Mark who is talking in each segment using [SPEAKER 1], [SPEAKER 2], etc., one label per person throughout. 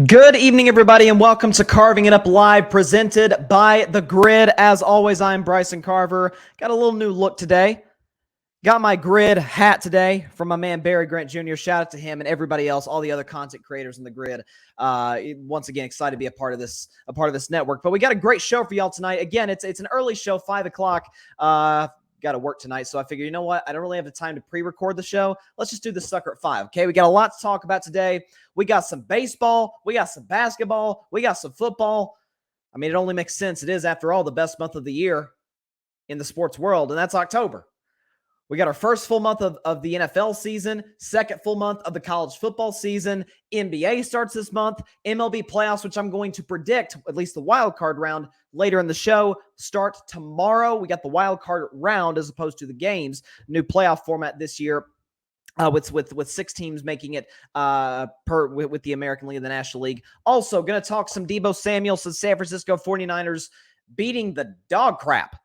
[SPEAKER 1] Good evening, everybody, and welcome to Carving It Up Live, presented by The Grid. As always, I'm Bryson Carver. Got a little new look today. Got my Grid hat today from my man Barry Grant Jr. Shout out to him and everybody else, all the other content creators in The Grid. Once again, excited to be a part of this network. But we got a great show for y'all tonight. Again, it's an early show, 5 o'clock. Got to work tonight, so I figure, you know what? I don't really have the time to pre-record the show. Let's just do the sucker at 5, okay? We got a lot to talk about today. We got some baseball. We got some basketball. We got some football. I mean, it only makes sense. It is, after all, the best month of the year in the sports world, and that's October. We got our first full month of the NFL season, second full month of the college football season. NBA starts this month. MLB playoffs, which I'm going to predict, at least the wild card round later in the show, start tomorrow. We got the wild card round as opposed to the games. New playoff format this year. With 6 teams making it with the American League and the National League. Also, going to talk some Deebo Samuel, so San Francisco 49ers beating the dog crap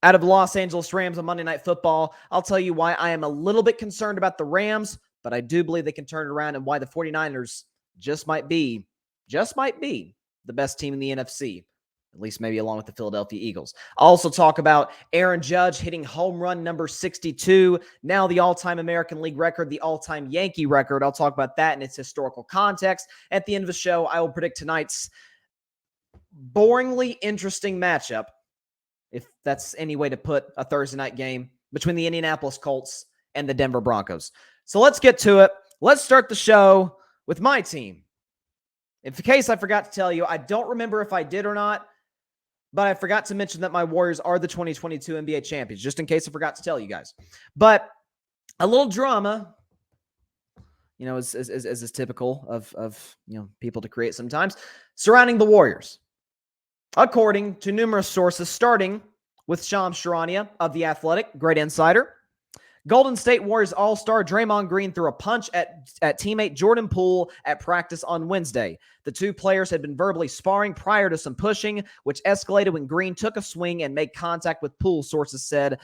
[SPEAKER 1] out of the Los Angeles Rams on Monday Night Football. I'll tell you why I am a little bit concerned about the Rams, but I do believe they can turn it around, and why the 49ers just might be the best team in the NFC. At least maybe along with the Philadelphia Eagles. I'll also talk about Aaron Judge hitting home run number 62, now the all-time American League record, the all-time Yankee record. I'll talk about that in its historical context. At the end of the show, I will predict tonight's boringly interesting matchup, if that's any way to put a Thursday night game, between the Indianapolis Colts and the Denver Broncos. So let's get to it. Let's start the show with my team. In case I forgot to tell you, I don't remember if I did or not, but I forgot to mention that my Warriors are the 2022 NBA champions, just in case I forgot to tell you guys. But a little drama, as is typical of people to create sometimes, surrounding the Warriors. According to numerous sources, starting with Shams Charania of The Athletic, great insider, Golden State Warriors all-star Draymond Green threw a punch at teammate Jordan Poole at practice on Wednesday. The two players had been verbally sparring prior to some pushing, which escalated when Green took a swing and made contact with Poole, sources said.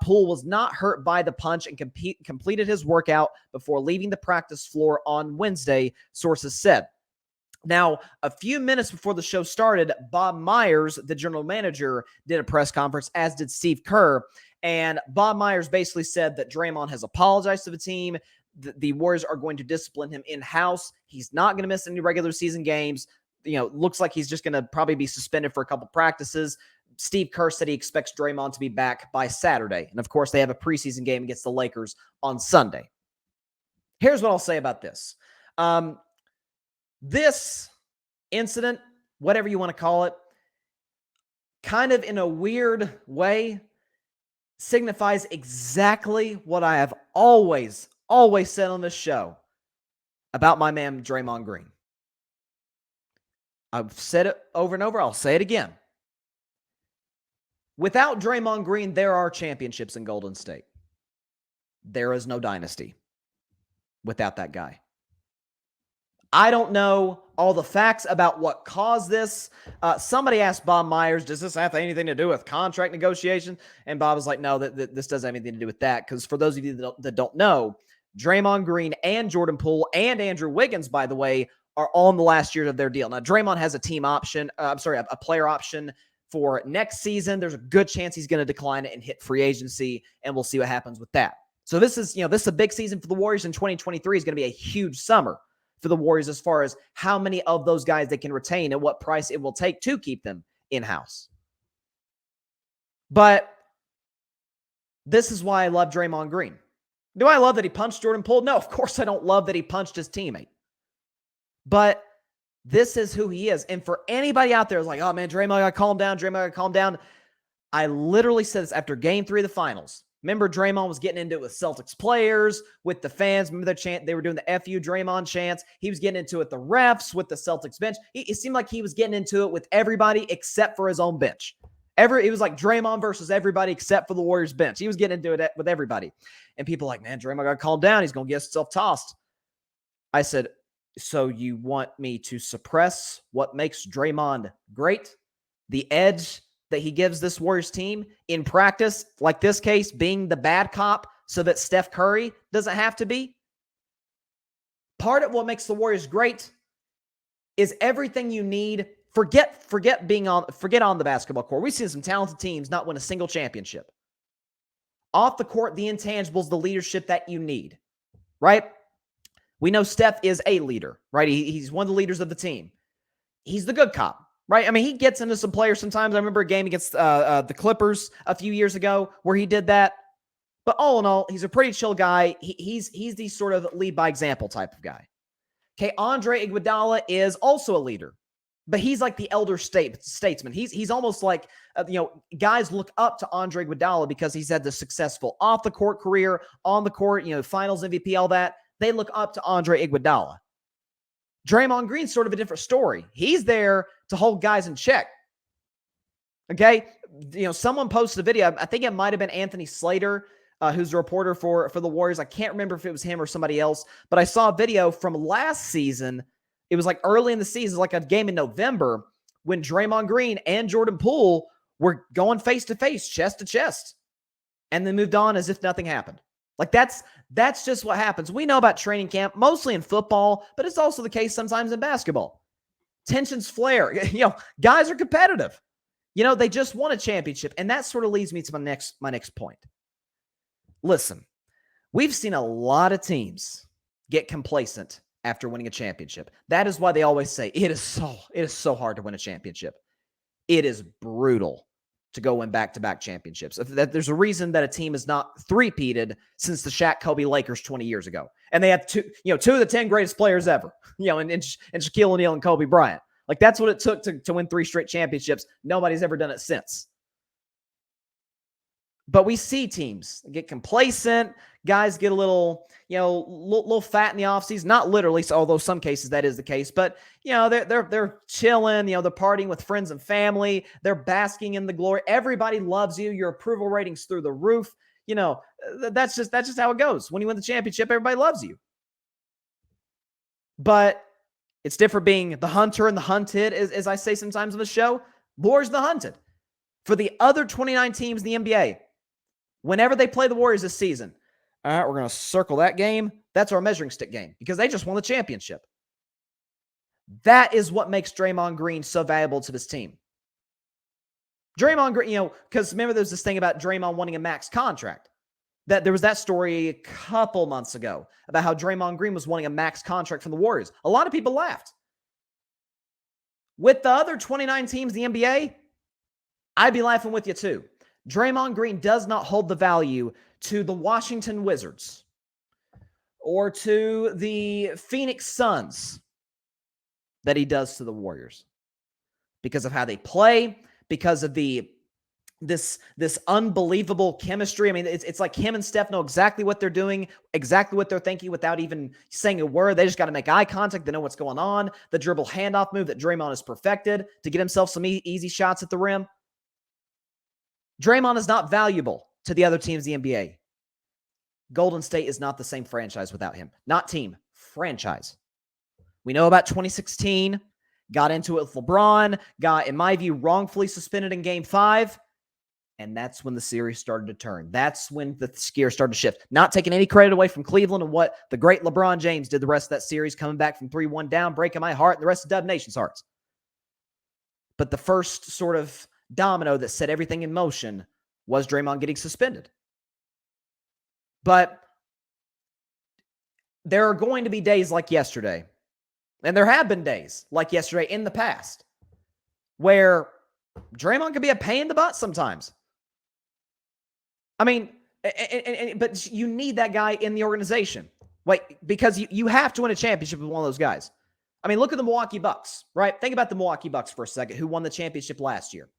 [SPEAKER 1] Poole was not hurt by the punch and completed his workout before leaving the practice floor on Wednesday, sources said. Now, a few minutes before the show started, Bob Myers, the general manager, did a press conference, as did Steve Kerr. And Bob Myers basically said that Draymond has apologized to the team. The Warriors are going to discipline him in-house. He's not going to miss any regular season games. Looks like he's just going to probably be suspended for a couple practices. Steve Kerr said he expects Draymond to be back by Saturday. And, of course, they have a preseason game against the Lakers on Sunday. Here's what I'll say about this. This incident, whatever you want to call it, kind of in a weird way, signifies exactly what I have always said on this show about my man Draymond Green. I've said it over and over. I'll say it again. Without Draymond Green, there are championships in Golden State. There is no dynasty without that guy. I don't know all the facts about what caused this. Somebody asked Bob Myers, does this have anything to do with contract negotiation? And Bob was like, no, this doesn't have anything to do with that. Because for those of you that don't know, Draymond Green and Jordan Poole and Andrew Wiggins, by the way, are all in the last year of their deal. Now, Draymond has a player option for next season. There's a good chance he's going to decline it and hit free agency, and we'll see what happens with that. So this is a big season for the Warriors, and 2023 is going to be a huge summer for the Warriors as far as how many of those guys they can retain and what price it will take to keep them in-house. But this is why I love Draymond Green. Do I love that he punched Jordan Poole? No, of course I don't love that he punched his teammate. But this is who he is. And for anybody out there who's like, oh man, Draymond got to calm down. I literally said this after Game 3 of the finals. Remember, Draymond was getting into it with Celtics players, with the fans. Remember their chant? They were doing the FU Draymond chants. He was getting into it with the refs, with the Celtics bench. It seemed like he was getting into it with everybody except for his own bench. It was like Draymond versus everybody except for the Warriors bench. He was getting into it with everybody. And people are like, man, Draymond got to calm down. He's going to get himself tossed. I said, so you want me to suppress what makes Draymond great? The edge that he gives this Warriors team in practice, like this case, being the bad cop so that Steph Curry doesn't have to be? Part of what makes the Warriors great is everything you need. Forget on the basketball court. We've seen some talented teams not win a single championship. Off the court, the intangibles, the leadership that you need, right? We know Steph is a leader, right? He's one of the leaders of the team. He's the good cop, right? I mean, he gets into some players sometimes. I remember a game against the Clippers a few years ago where he did that. But all in all, he's a pretty chill guy. He's the sort of lead by example type of guy. Okay, Andre Iguodala is also a leader, but he's like the elder statesman. He's almost like, guys look up to Andre Iguodala because he's had the successful off-the-court career, on the court, finals MVP, all that. They look up to Andre Iguodala. Draymond Green's sort of a different story. He's there to hold guys in check. Okay? Someone posted a video. I think it might have been Anthony Slater, who's a reporter for the Warriors. I can't remember if it was him or somebody else, but I saw a video from last season. It was like early in the season, like a game in November, when Draymond Green and Jordan Poole were going face-to-face, chest-to-chest, and then moved on as if nothing happened. Like, that's just what happens. We know about training camp, mostly in football, but it's also the case sometimes in basketball. Tensions flare. Guys are competitive. They just won a championship, and that sort of leads me to my next point. Listen, we've seen a lot of teams get complacent after winning a championship. That is why they always say it is so hard to win a championship. It is brutal to go win back-to-back championships. There's a reason that a team is not three-peated since the Shaq Kobe Lakers 20 years ago. And they had two of the 10 greatest players ever, in Shaquille O'Neal and Kobe Bryant. Like, that's what it took to win 3 straight championships. Nobody's ever done it since. But we see teams get complacent. Guys get a little fat in the offseason. Not literally, although some cases that is the case. But, they're chilling. They're partying with friends and family. They're basking in the glory. Everybody loves you. Your approval ratings through the roof. That's just how it goes. When you win the championship, everybody loves you. But it's different being the hunter and the hunted, as I say sometimes on the show. Warriors the hunted. For the other 29 teams in the NBA, whenever they play the Warriors this season, all right, we're going to circle that game. That's our measuring stick game because they just won the championship. That is what makes Draymond Green so valuable to this team. Draymond Green, because remember there's this thing about Draymond wanting a max contract. That there was that story a couple months ago about how Draymond Green was wanting a max contract from the Warriors. A lot of people laughed. With the other 29 teams in the NBA, I'd be laughing with you too. Draymond Green does not hold the value to the Washington Wizards or to the Phoenix Suns that he does to the Warriors because of how they play, because of this unbelievable chemistry. I mean, it's like him and Steph know exactly what they're doing, exactly what they're thinking without even saying a word. They just got to make eye contact. They know what's going on. The dribble handoff move that Draymond has perfected to get himself some easy shots at the rim. Draymond is not valuable to the other teams in the NBA. Golden State is not the same franchise without him. Not team, franchise. We know about 2016, got into it with LeBron, got, in my view, wrongfully suspended in Game 5, and that's when the series started to turn. That's when the gear started to shift. Not taking any credit away from Cleveland and what the great LeBron James did the rest of that series, coming back from 3-1 down, breaking my heart and the rest of Dub Nation's hearts. But the first sort of domino that set everything in motion was Draymond getting suspended. But there are going to be days like yesterday, and there have been days like yesterday in the past, where Draymond could be a pain in the butt sometimes. I mean, but you need that guy in the organization. Because you have to win a championship with one of those guys. I mean, look at the Milwaukee Bucks, right? Think about the Milwaukee Bucks for a second, who won the championship last year.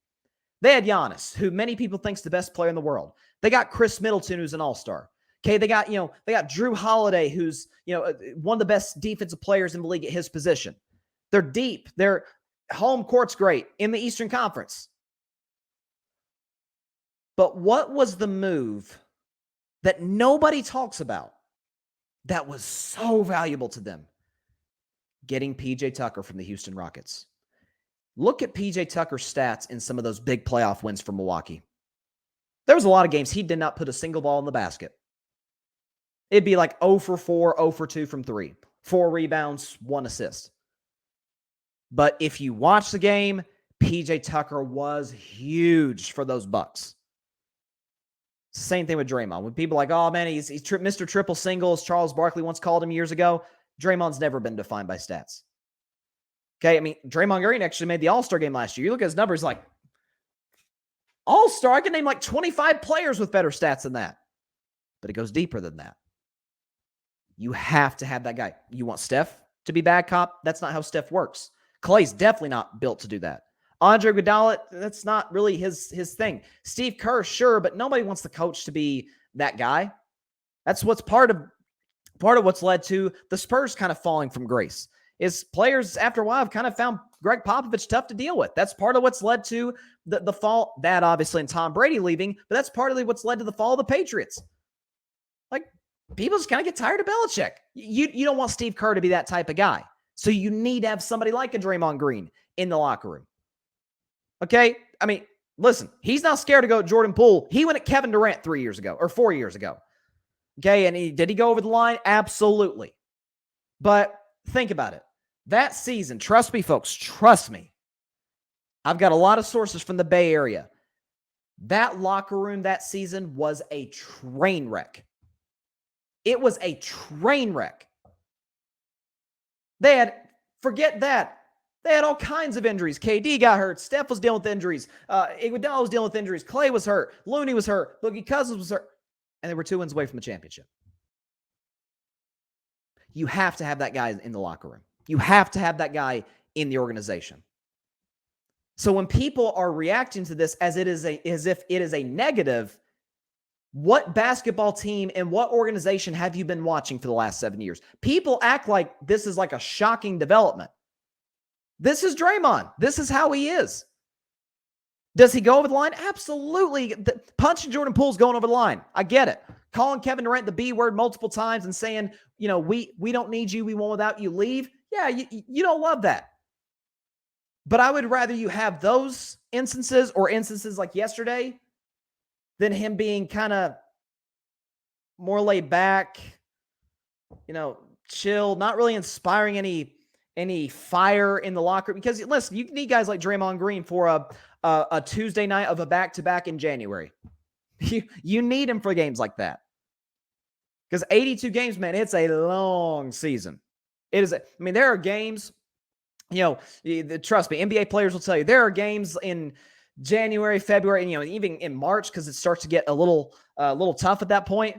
[SPEAKER 1] They had Giannis, who many people think is the best player in the world. They got Chris Middleton, who's an all-star. Okay, they got Drew Holiday, who's, one of the best defensive players in the league at his position. They're deep. Their home court's great in the Eastern Conference. But what was the move that nobody talks about that was so valuable to them? Getting PJ Tucker from the Houston Rockets. Look at PJ Tucker's stats in some of those big playoff wins for Milwaukee. There was a lot of games he did not put a single ball in the basket. It'd be like 0 for 4, 0 for 2 from 3. 4 rebounds, 1 assist. But if you watch the game, PJ Tucker was huge for those Bucks. Same thing with Draymond. When people are like, oh man, he's Mr. Triple Singles, Charles Barkley once called him years ago. Draymond's never been defined by stats. Okay, I mean, Draymond Green actually made the All-Star game last year. You look at his numbers, like, All-Star, I can name like 25 players with better stats than that. But it goes deeper than that. You have to have that guy. You want Steph to be bad cop? That's not how Steph works. Clay's definitely not built to do that. Andre Iguodala, that's not really his thing. Steve Kerr, sure, but nobody wants the coach to be that guy. That's what's part of what's led to the Spurs kind of falling from grace. Is players after a while have kind of found Greg Popovich tough to deal with. That's part of what's led to the fall, that obviously, and Tom Brady leaving, but that's partly what's led to the fall of the Patriots. Like, people just kind of get tired of Belichick. You don't want Steve Kerr to be that type of guy. So you need to have somebody like a Draymond Green in the locker room. Okay? I mean, listen, he's not scared to go at Jordan Poole. He went at Kevin Durant 3 years ago or 4 years ago. Okay, and did he go over the line? Absolutely. But think about it. That season, trust me, folks, trust me. I've got a lot of sources from the Bay Area. That locker room that season was a train wreck. It was a train wreck. Forget that. They had all kinds of injuries. KD got hurt. Steph was dealing with injuries. Iguodala was dealing with injuries. Clay was hurt. Looney was hurt. Boogie Cousins was hurt. And they were 2 wins away from the championship. You have to have that guy in the locker room. You have to have that guy in the organization. So when people are reacting to this as if it is a negative, what basketball team and what organization have you been watching for the last 7 years? People act like this is like a shocking development. This is Draymond. This is how he is. Does he go over the line? Absolutely. Punching Jordan Poole's going over the line. I get it. Calling Kevin Durant the B word multiple times and saying, we don't need you. We won't without you. Leave. Yeah, you don't love that. But I would rather you have those instances or instances like yesterday than him being kind of more laid back, chill, not really inspiring any fire in the locker room. Because listen, you need guys like Draymond Green for a Tuesday night of a back-to-back in January. You need him for games like that. Because 82 games, man, it's a long season. There are games, trust me, NBA players will tell you, there are games in January, February, and even in March, because it starts to get a little tough at that point.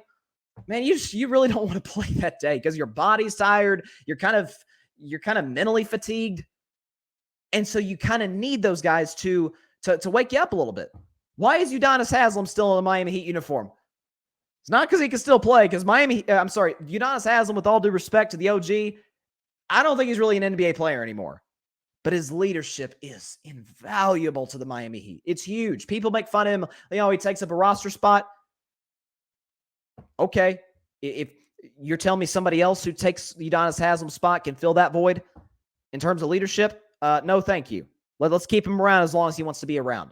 [SPEAKER 1] Man, you really don't want to play that day because your body's tired. You're kind of mentally fatigued. And so you kind of need those guys to wake you up a little bit. Why is Udonis Haslam still in the Miami Heat uniform? It's not because he can still play, because Udonis Haslam, with all due respect to the OG, I don't think he's really an NBA player anymore. But his leadership is invaluable to the Miami Heat. It's huge. People make fun of him. He takes up a roster spot. Okay. If you're telling me somebody else who takes Udonis Haslam's spot can fill that void in terms of leadership, no thank you. Let's keep him around as long as he wants to be around.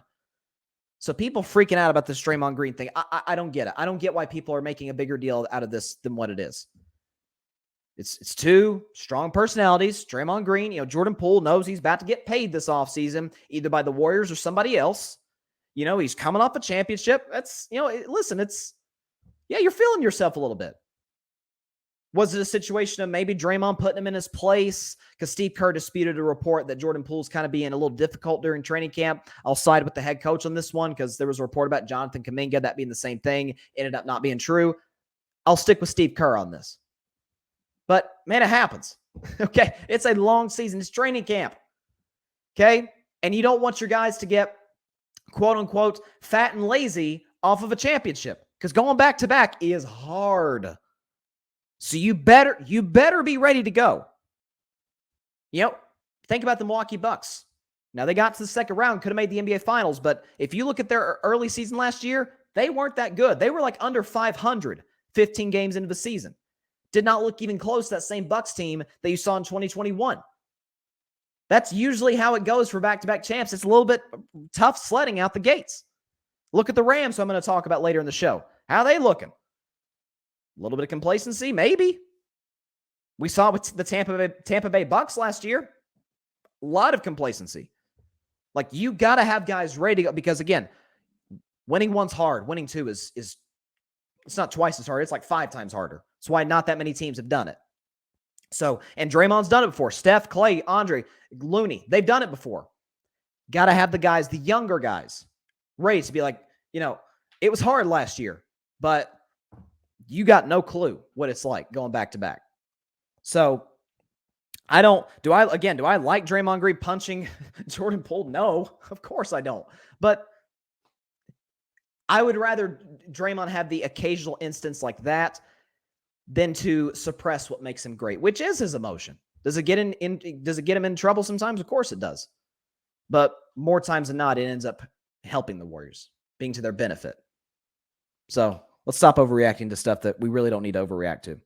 [SPEAKER 1] So people freaking out about this Draymond Green thing, I don't get it. I don't get why people are making a bigger deal out of this than what it is. It's two strong personalities. Draymond Green, Jordan Poole knows he's about to get paid this offseason, either by the Warriors or somebody else. He's coming off a championship. That's, listen, you're feeling yourself a little bit. Was it a situation of maybe Draymond putting him in his place? Because Steve Kerr disputed a report that Jordan Poole's kind of being a little difficult during training camp. I'll side with the head coach on this one because there was a report about Jonathan Kuminga, that being the same thing. Ended up not being true. I'll stick with Steve Kerr on this. But, man, it happens. Okay? It's a long season. It's training camp. Okay? And you don't want your guys to get, quote-unquote, fat and lazy off of a championship. Because going back-to-back is hard. So you better be ready to go. Think about the Milwaukee Bucks. Now, they got to the second round, could have made the NBA Finals, but if you look at their early season last year, they weren't that good. They were like under 500 15 games into the season. Did not look even close to that same Bucks team that you saw in 2021. That's usually how it goes for back-to-back champs. It's a little bit tough sledding out the gates. Look at the Rams, who I'm going to talk about later in the show. How are they looking? A little bit of complacency, maybe. We saw it with the Tampa Bay Bucks last year. A lot of complacency. Like, you got to have guys ready to go because, again, winning one's hard. Winning two is it's not twice as hard. It's like 5 times harder. That's why not that many teams have done it. So, and Draymond's done it before. Steph, Clay, Andre, Looney, they've done it before. Got to have the guys, the younger guys, ready to be like, it was hard last year, but you got no clue what it's like going back to back. So, do I like Draymond Green punching Jordan Poole? No, of course I don't. But I would rather Draymond have the occasional instance like that than to suppress what makes him great, which is his emotion. Does it get him in trouble sometimes? Of course it does. But more times than not, it ends up helping the Warriors, being to their benefit. So let's stop overreacting to stuff that we really don't need to overreact to.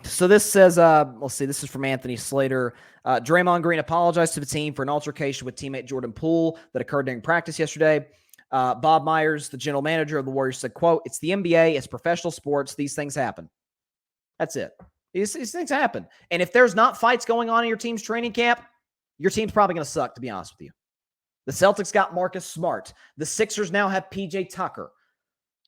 [SPEAKER 1] So this says, let's see, this is from Anthony Slater. Draymond Green apologized to the team for an altercation with teammate Jordan Poole that occurred during practice yesterday. Bob Myers, the general manager of the Warriors, said, quote, "It's the NBA, it's professional sports. These things happen." That's it. These things happen. And if there's not fights going on in your team's training camp, your team's probably going to suck, to be honest with you. The Celtics got Marcus Smart. The Sixers now have PJ Tucker.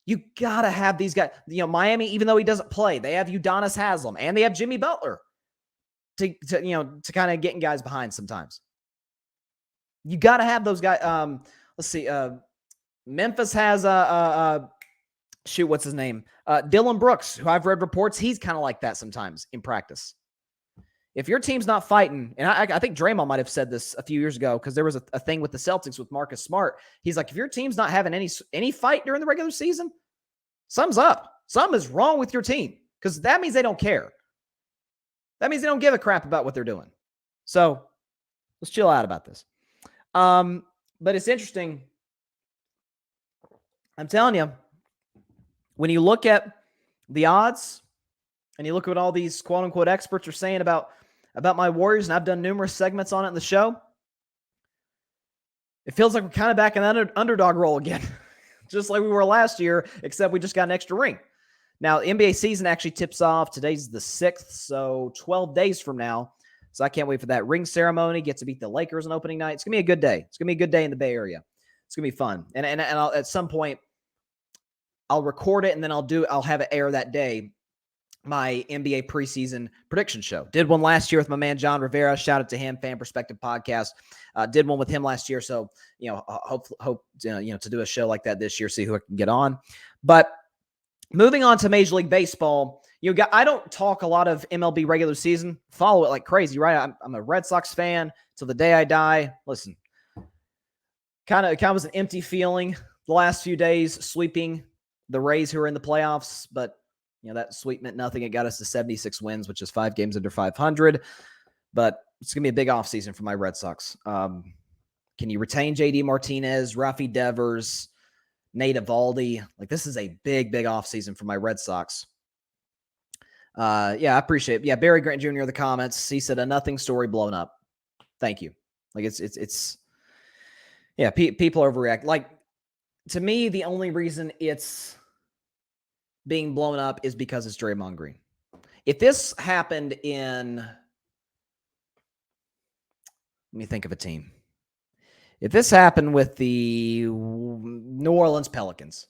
[SPEAKER 1] You got to have these guys. Miami, even though he doesn't play, they have Udonis Haslam, and they have Jimmy Butler to kind of getting guys behind sometimes. You got to have those guys. Let's see. Memphis has what's his name? Dylan Brooks, who I've read reports, he's kind of like that sometimes in practice. If your team's not fighting, and I think Draymond might have said this a few years ago because there was a thing with the Celtics with Marcus Smart. He's like, if your team's not having any fight during the regular season, something's up. Something is wrong with your team because that means they don't care. That means they don't give a crap about what they're doing. So let's chill out about this. But it's interesting. I'm telling you, when you look at the odds and you look at what all these quote-unquote experts are saying about my Warriors, and I've done numerous segments on it in the show, it feels like we're kind of back in that underdog role again, just like we were last year, except we just got an extra ring. Now, the NBA season actually tips off. Today's the 6th, so 12 days from now. So I can't wait for that ring ceremony. Get to beat the Lakers on opening night. It's going to be a good day. It's going to be a good day in the Bay Area. It's going to be fun. And I'll, at some point, I'll record it, and then I'll have it air that day, my NBA preseason prediction show. Did one last year with my man John Rivera. Shout out to him, Fan Perspective Podcast. Did one with him last year, so hope to do a show like that this year. See who I can get on. But moving on to Major League Baseball, I don't talk a lot of MLB regular season. Follow it like crazy, right? I'm a Red Sox fan till the day I die. Listen, kind of was an empty feeling the last few days sweeping the Rays, who are in the playoffs, but that sweep meant nothing. It got us to 76 wins, which is 5 games under 500. But it's going to be a big offseason for my Red Sox. Can you retain JD Martinez, Rafi Devers, Nate Eovaldi? Like, this is a big, big offseason for my Red Sox. I appreciate it. Yeah, Barry Grant Jr. in the comments. He said a nothing story blown up. Thank you. Like, people overreact. Like, to me, the only reason it's being blown up is because it's Draymond Green. If this happened let me think of a team. If this happened with the New Orleans Pelicans,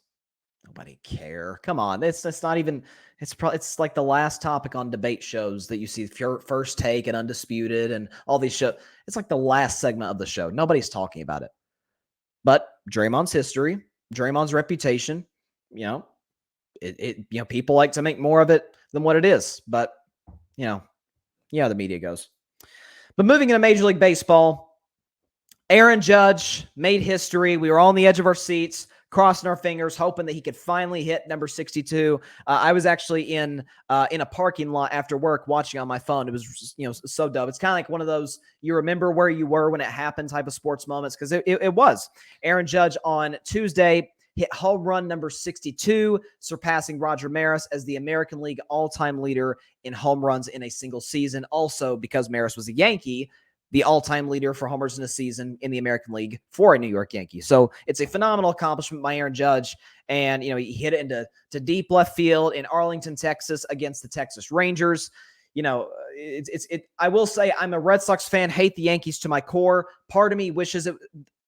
[SPEAKER 1] nobody care. Come on. It's not even, it's like the last topic on debate shows that you see, First Take and Undisputed and all these shows. It's like the last segment of the show. Nobody's talking about it. But Draymond's history, Draymond's reputation, people like to make more of it than what it is. But, the media goes. But moving into Major League Baseball, Aaron Judge made history. We were all on the edge of our seats, crossing our fingers, hoping that he could finally hit number 62. I was actually in a parking lot after work watching on my phone. It was, so dope. It's kind of like one of those, you remember where you were when it happened type of sports moments, because it was. Aaron Judge on Tuesday hit home run number 62, surpassing Roger Maris as the American League all-time leader in home runs in a single season. Also, because Maris was a Yankee, the all-time leader for homers in a season in the American League for a New York Yankee. So it's a phenomenal accomplishment by Aaron Judge. And, he hit it into deep left field in Arlington, Texas against the Texas Rangers. I will say I'm a Red Sox fan, hate the Yankees to my core. Part of me wishes it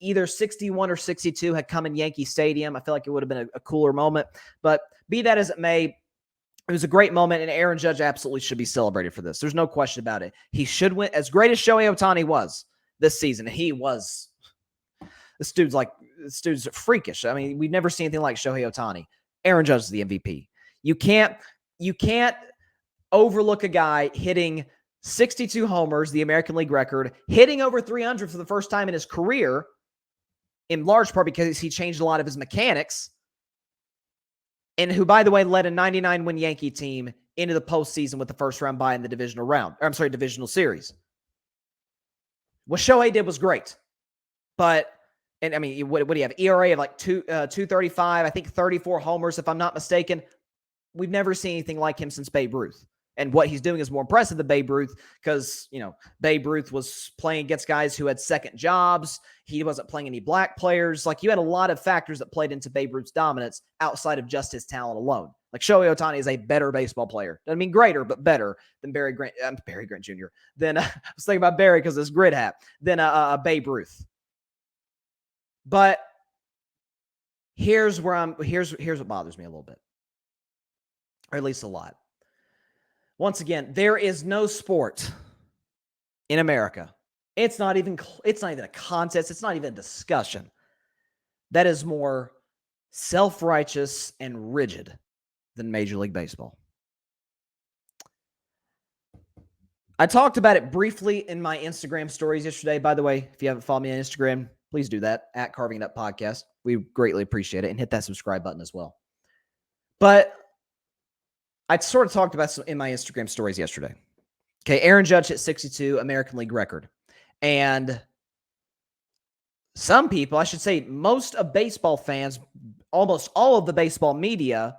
[SPEAKER 1] either 61 or 62 had come in Yankee Stadium. I feel like it would have been a cooler moment. But be that as it may, it was a great moment, and Aaron Judge absolutely should be celebrated for this. There's no question about it. He should win. As great as Shohei Ohtani was this season, he was. This dude's freakish. I mean, we've never seen anything like Shohei Ohtani. Aaron Judge is the MVP. You can't overlook a guy hitting 62 homers, the American League record, hitting over 300 for the first time in his career, in large part because he changed a lot of his mechanics, and who, by the way, led a 99-win Yankee team into the postseason with the first round bye in the divisional series. What Shohei did was great, but, and I mean, what do you have? ERA of like 235, I think 34 homers, if I'm not mistaken. We've never seen anything like him since Babe Ruth. And what he's doing is more impressive than Babe Ruth because, Babe Ruth was playing against guys who had second jobs. He wasn't playing any black players. Like, you had a lot of factors that played into Babe Ruth's dominance outside of just his talent alone. Like, Shohei Ohtani is a better baseball player. Doesn't mean greater, but better than Barry Grant Jr. Then I was thinking about Barry because of his grid hat. Than Babe Ruth. But here's what bothers me a little bit, or at least a lot. Once again, there is no sport in America. It's not even a contest. It's not even a discussion that is more self-righteous and rigid than Major League Baseball. I talked about it briefly in my Instagram stories yesterday. By the way, if you haven't followed me on Instagram, please do that, at Carving It Up Podcast. We greatly appreciate it, and hit that subscribe button as well. But I sort of talked about some in my Instagram stories yesterday. Okay, Aaron Judge hit 62, American League record. And some people, I should say most of baseball fans, almost all of the baseball media,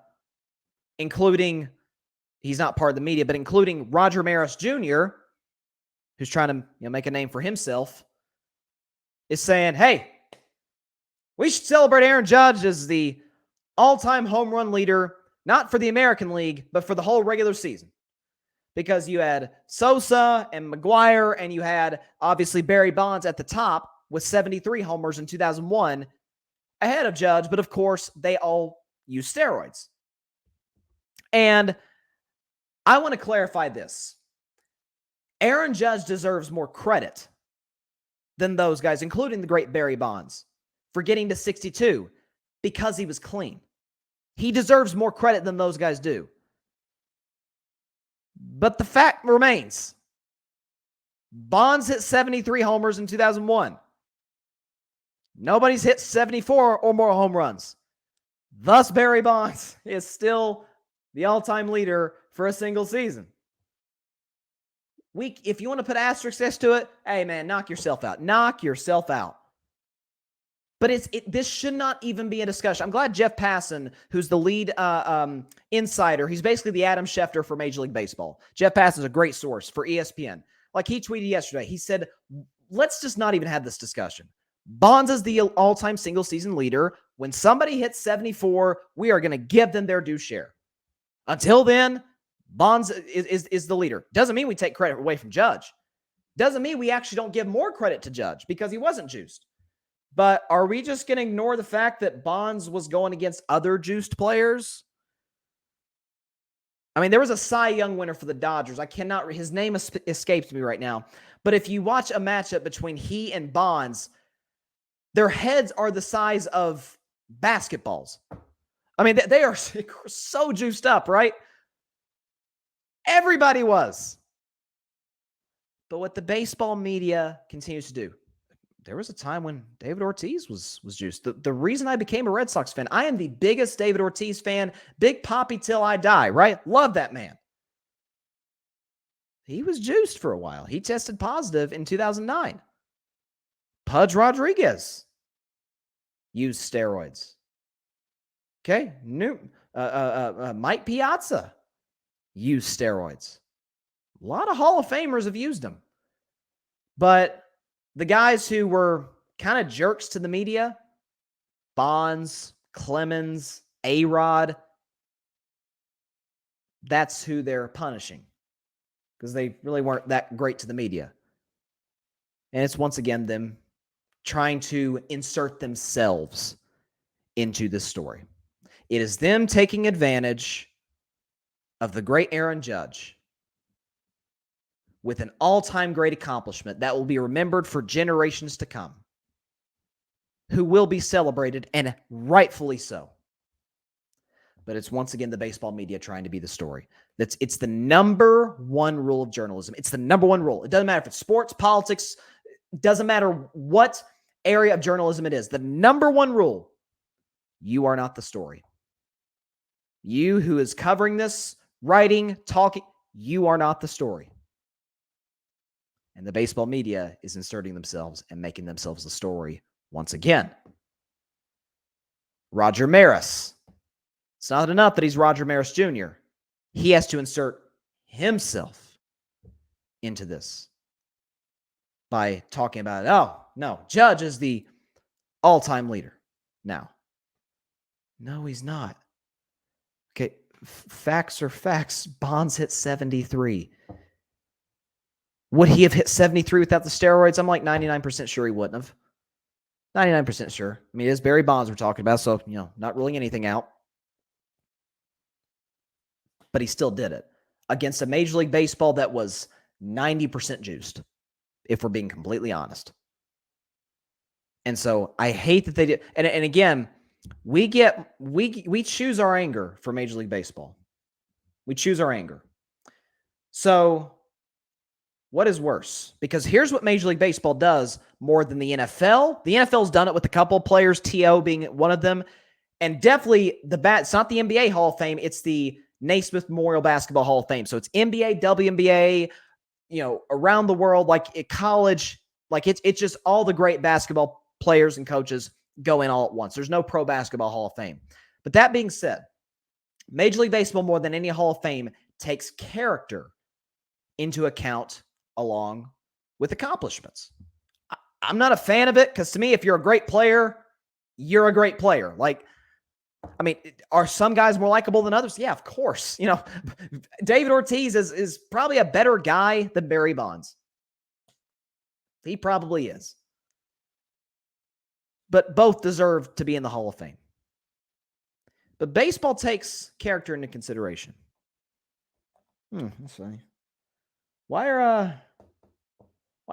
[SPEAKER 1] including, he's not part of the media, but including Roger Maris Jr., who's trying to make a name for himself, is saying, hey, we should celebrate Aaron Judge as the all-time home run leader, not for the American League, but for the whole regular season. Because you had Sosa and McGuire, and you had, obviously, Barry Bonds at the top with 73 homers in 2001 ahead of Judge. But, of course, they all use steroids. And I want to clarify this. Aaron Judge deserves more credit than those guys, including the great Barry Bonds, for getting to 62 because he was clean. He deserves more credit than those guys do. But the fact remains, Bonds hit 73 homers in 2001. Nobody's hit 74 or more home runs. Thus, Barry Bonds is still the all-time leader for a single season. If you want to put asterisks next to it, hey, man, knock yourself out. Knock yourself out. But this should not even be a discussion. I'm glad Jeff Passan, who's the lead insider, he's basically the Adam Schefter for Major League Baseball. Jeff Passan's a great source for ESPN. Like he tweeted yesterday, he said, let's just not even have this discussion. Bonds is the all-time single-season leader. When somebody hits 74, we are going to give them their due share. Until then, Bonds is the leader. Doesn't mean we take credit away from Judge. Doesn't mean we actually don't give more credit to Judge because he wasn't juiced. But are we just going to ignore the fact that Bonds was going against other juiced players? I mean, there was a Cy Young winner for the Dodgers. His name escapes me right now. But if you watch a matchup between he and Bonds, their heads are the size of basketballs. I mean, they are so juiced up, right? Everybody was. But what the baseball media continues to do, there was a time when David Ortiz was juiced. The reason I became a Red Sox fan, I am the biggest David Ortiz fan, Big Papi till I die, right? Love that man. He was juiced for a while. He tested positive in 2009. Pudge Rodriguez used steroids. Okay, Mike Piazza used steroids. A lot of Hall of Famers have used them. But the guys who were kind of jerks to the media, Bonds, Clemens, A-Rod, that's who they're punishing. because they really weren't that great to the media. And it's once again them trying to insert themselves into this story. It is them taking advantage of the great Aaron Judge with an all-time great accomplishment that will be remembered for generations to come, who will be celebrated, and rightfully so. But it's once again the baseball media trying to be the story. It's the number one rule of journalism. It's the number one rule. It doesn't matter if it's sports, politics, it doesn't matter what area of journalism it is. The number one rule, you are not the story. You who is covering this, writing, talking, you are not the story. And the baseball media is inserting themselves and making themselves the story once again. Roger Maris. It's not enough that he's Roger Maris Jr. He has to insert himself into this by talking about, oh, no, Judge is the all-time leader now. No, he's not. Okay, facts are facts. Bonds hit 73. Would he have hit 73 without the steroids? I'm like 99% sure he wouldn't have. 99% sure. I mean, it is Barry Bonds we're talking about, so, not ruling anything out. But he still did it against a Major League Baseball that was 90% juiced, if we're being completely honest. And so I hate that they did. And again, we choose our anger for Major League Baseball. We choose our anger. So what is worse? Because here's what Major League Baseball does more than the NFL. The NFL's done it with a couple of players, T.O. being one of them. And definitely it's not the NBA Hall of Fame, it's the Naismith Memorial Basketball Hall of Fame. So it's NBA, WNBA, around the world, like at college, like it's just all the great basketball players and coaches go in all at once. There's no Pro Basketball Hall of Fame. But that being said, Major League Baseball, more than any Hall of Fame, takes character into account along with accomplishments. I'm not a fan of it because to me, if you're a great player, you're a great player. Like, I mean, are some guys more likable than others? Yeah, of course. David Ortiz is probably a better guy than Barry Bonds. He probably is. But both deserve to be in the Hall of Fame. But baseball takes character into consideration. That's funny. Why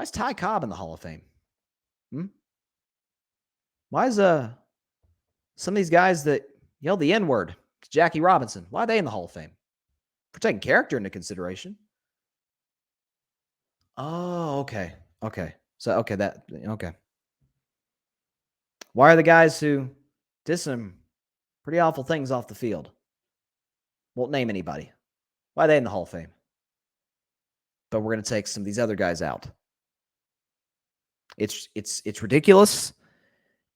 [SPEAKER 1] is Ty Cobb in the Hall of Fame? Why is some of these guys that yell the N-word, Jackie Robinson, why are they in the Hall of Fame? For taking character into consideration. Oh, okay. Okay. So, okay. Why are the guys who did some pretty awful things off the field? Won't name anybody. Why are they in the Hall of Fame? But we're going to take some of these other guys out. It's ridiculous.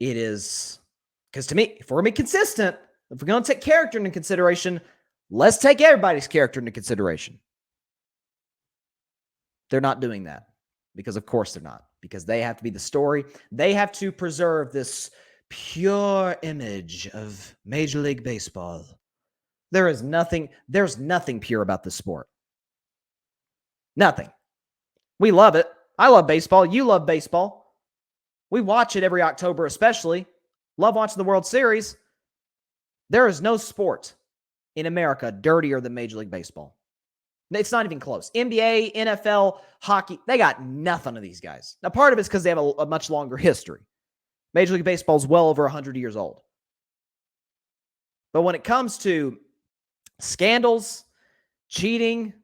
[SPEAKER 1] It is, because to me, if we're going to be consistent, if we're going to take character into consideration, let's take everybody's character into consideration. They're not doing that because, of course, they're not. Because they have to be the story. They have to preserve this pure image of Major League Baseball. There's nothing pure about this sport. Nothing. We love it. I love baseball. You love baseball. We watch it every October especially. Love watching the World Series. There is no sport in America dirtier than Major League Baseball. It's not even close. NBA, NFL, hockey, they got nothing of these guys. Now, part of it's because they have a much longer history. Major League Baseball is well over 100 years old. But when it comes to scandals, cheating,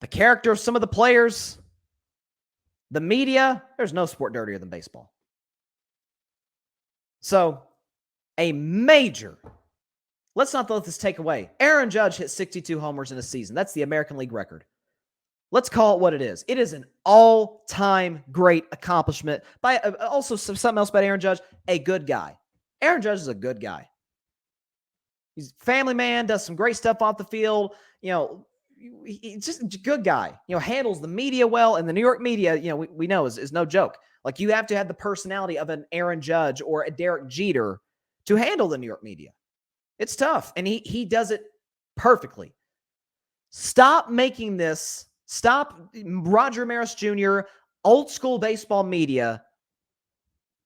[SPEAKER 1] the character of some of the players, the media, there's no sport dirtier than baseball. So, let's not let this take away. Aaron Judge hit 62 homers in a season. That's the American League record. Let's call it what it is. It is an all-time great accomplishment. By also something else about Aaron Judge, a good guy. Aaron Judge is a good guy. He's a family man, does some great stuff off the field. He's just a good guy. Handles the media well, and the New York media, we know is no joke. Like, you have to have the personality of an Aaron Judge or a Derek Jeter to handle the New York media. It's tough, and he does it perfectly. Stop making this Stop Roger Maris Jr., old school baseball media,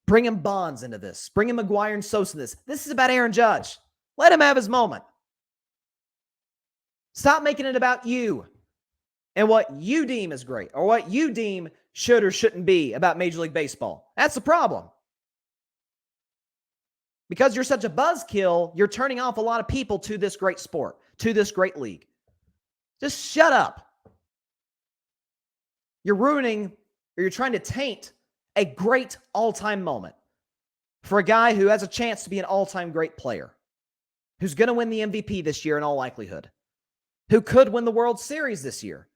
[SPEAKER 1] bringing Bonds into this. Bringing McGuire and Sosa into this. This is about Aaron Judge. Let him have his moment. Stop making it about you and what you deem is great or what you deem should or shouldn't be about Major League Baseball. That's the problem. Because you're such a buzzkill, you're turning off a lot of people to this great sport, to this great league. Just shut up. You're ruining or you're trying to taint a great all-time moment for a guy who has a chance to be an all-time great player, who's going to win the MVP this year in all likelihood, who could win the World Series this year.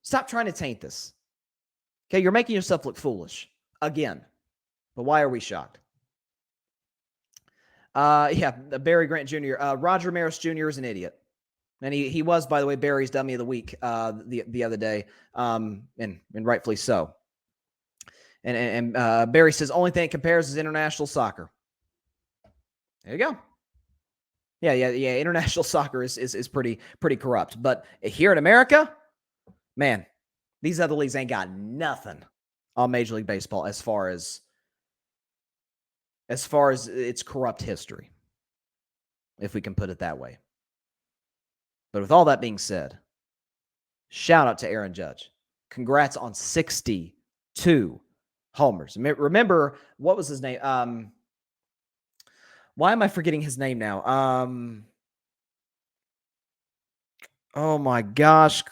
[SPEAKER 1] Stop trying to taint this. Okay, you're making yourself look foolish again. But why are we shocked? Barry Grant Jr. Roger Maris Jr. is an idiot. And he was, by the way, Barry's Dummy of the Week the other day, and rightfully so. And Barry says, only thing it compares is international soccer. There you go. Yeah. International soccer is pretty corrupt. But here in America, man, these other leagues ain't got nothing on Major League Baseball as far as its corrupt history, if we can put it that way. But with all that being said, shout out to Aaron Judge. Congrats on 62 homers. Remember, what was his name? Why am I forgetting his name now? Oh my gosh.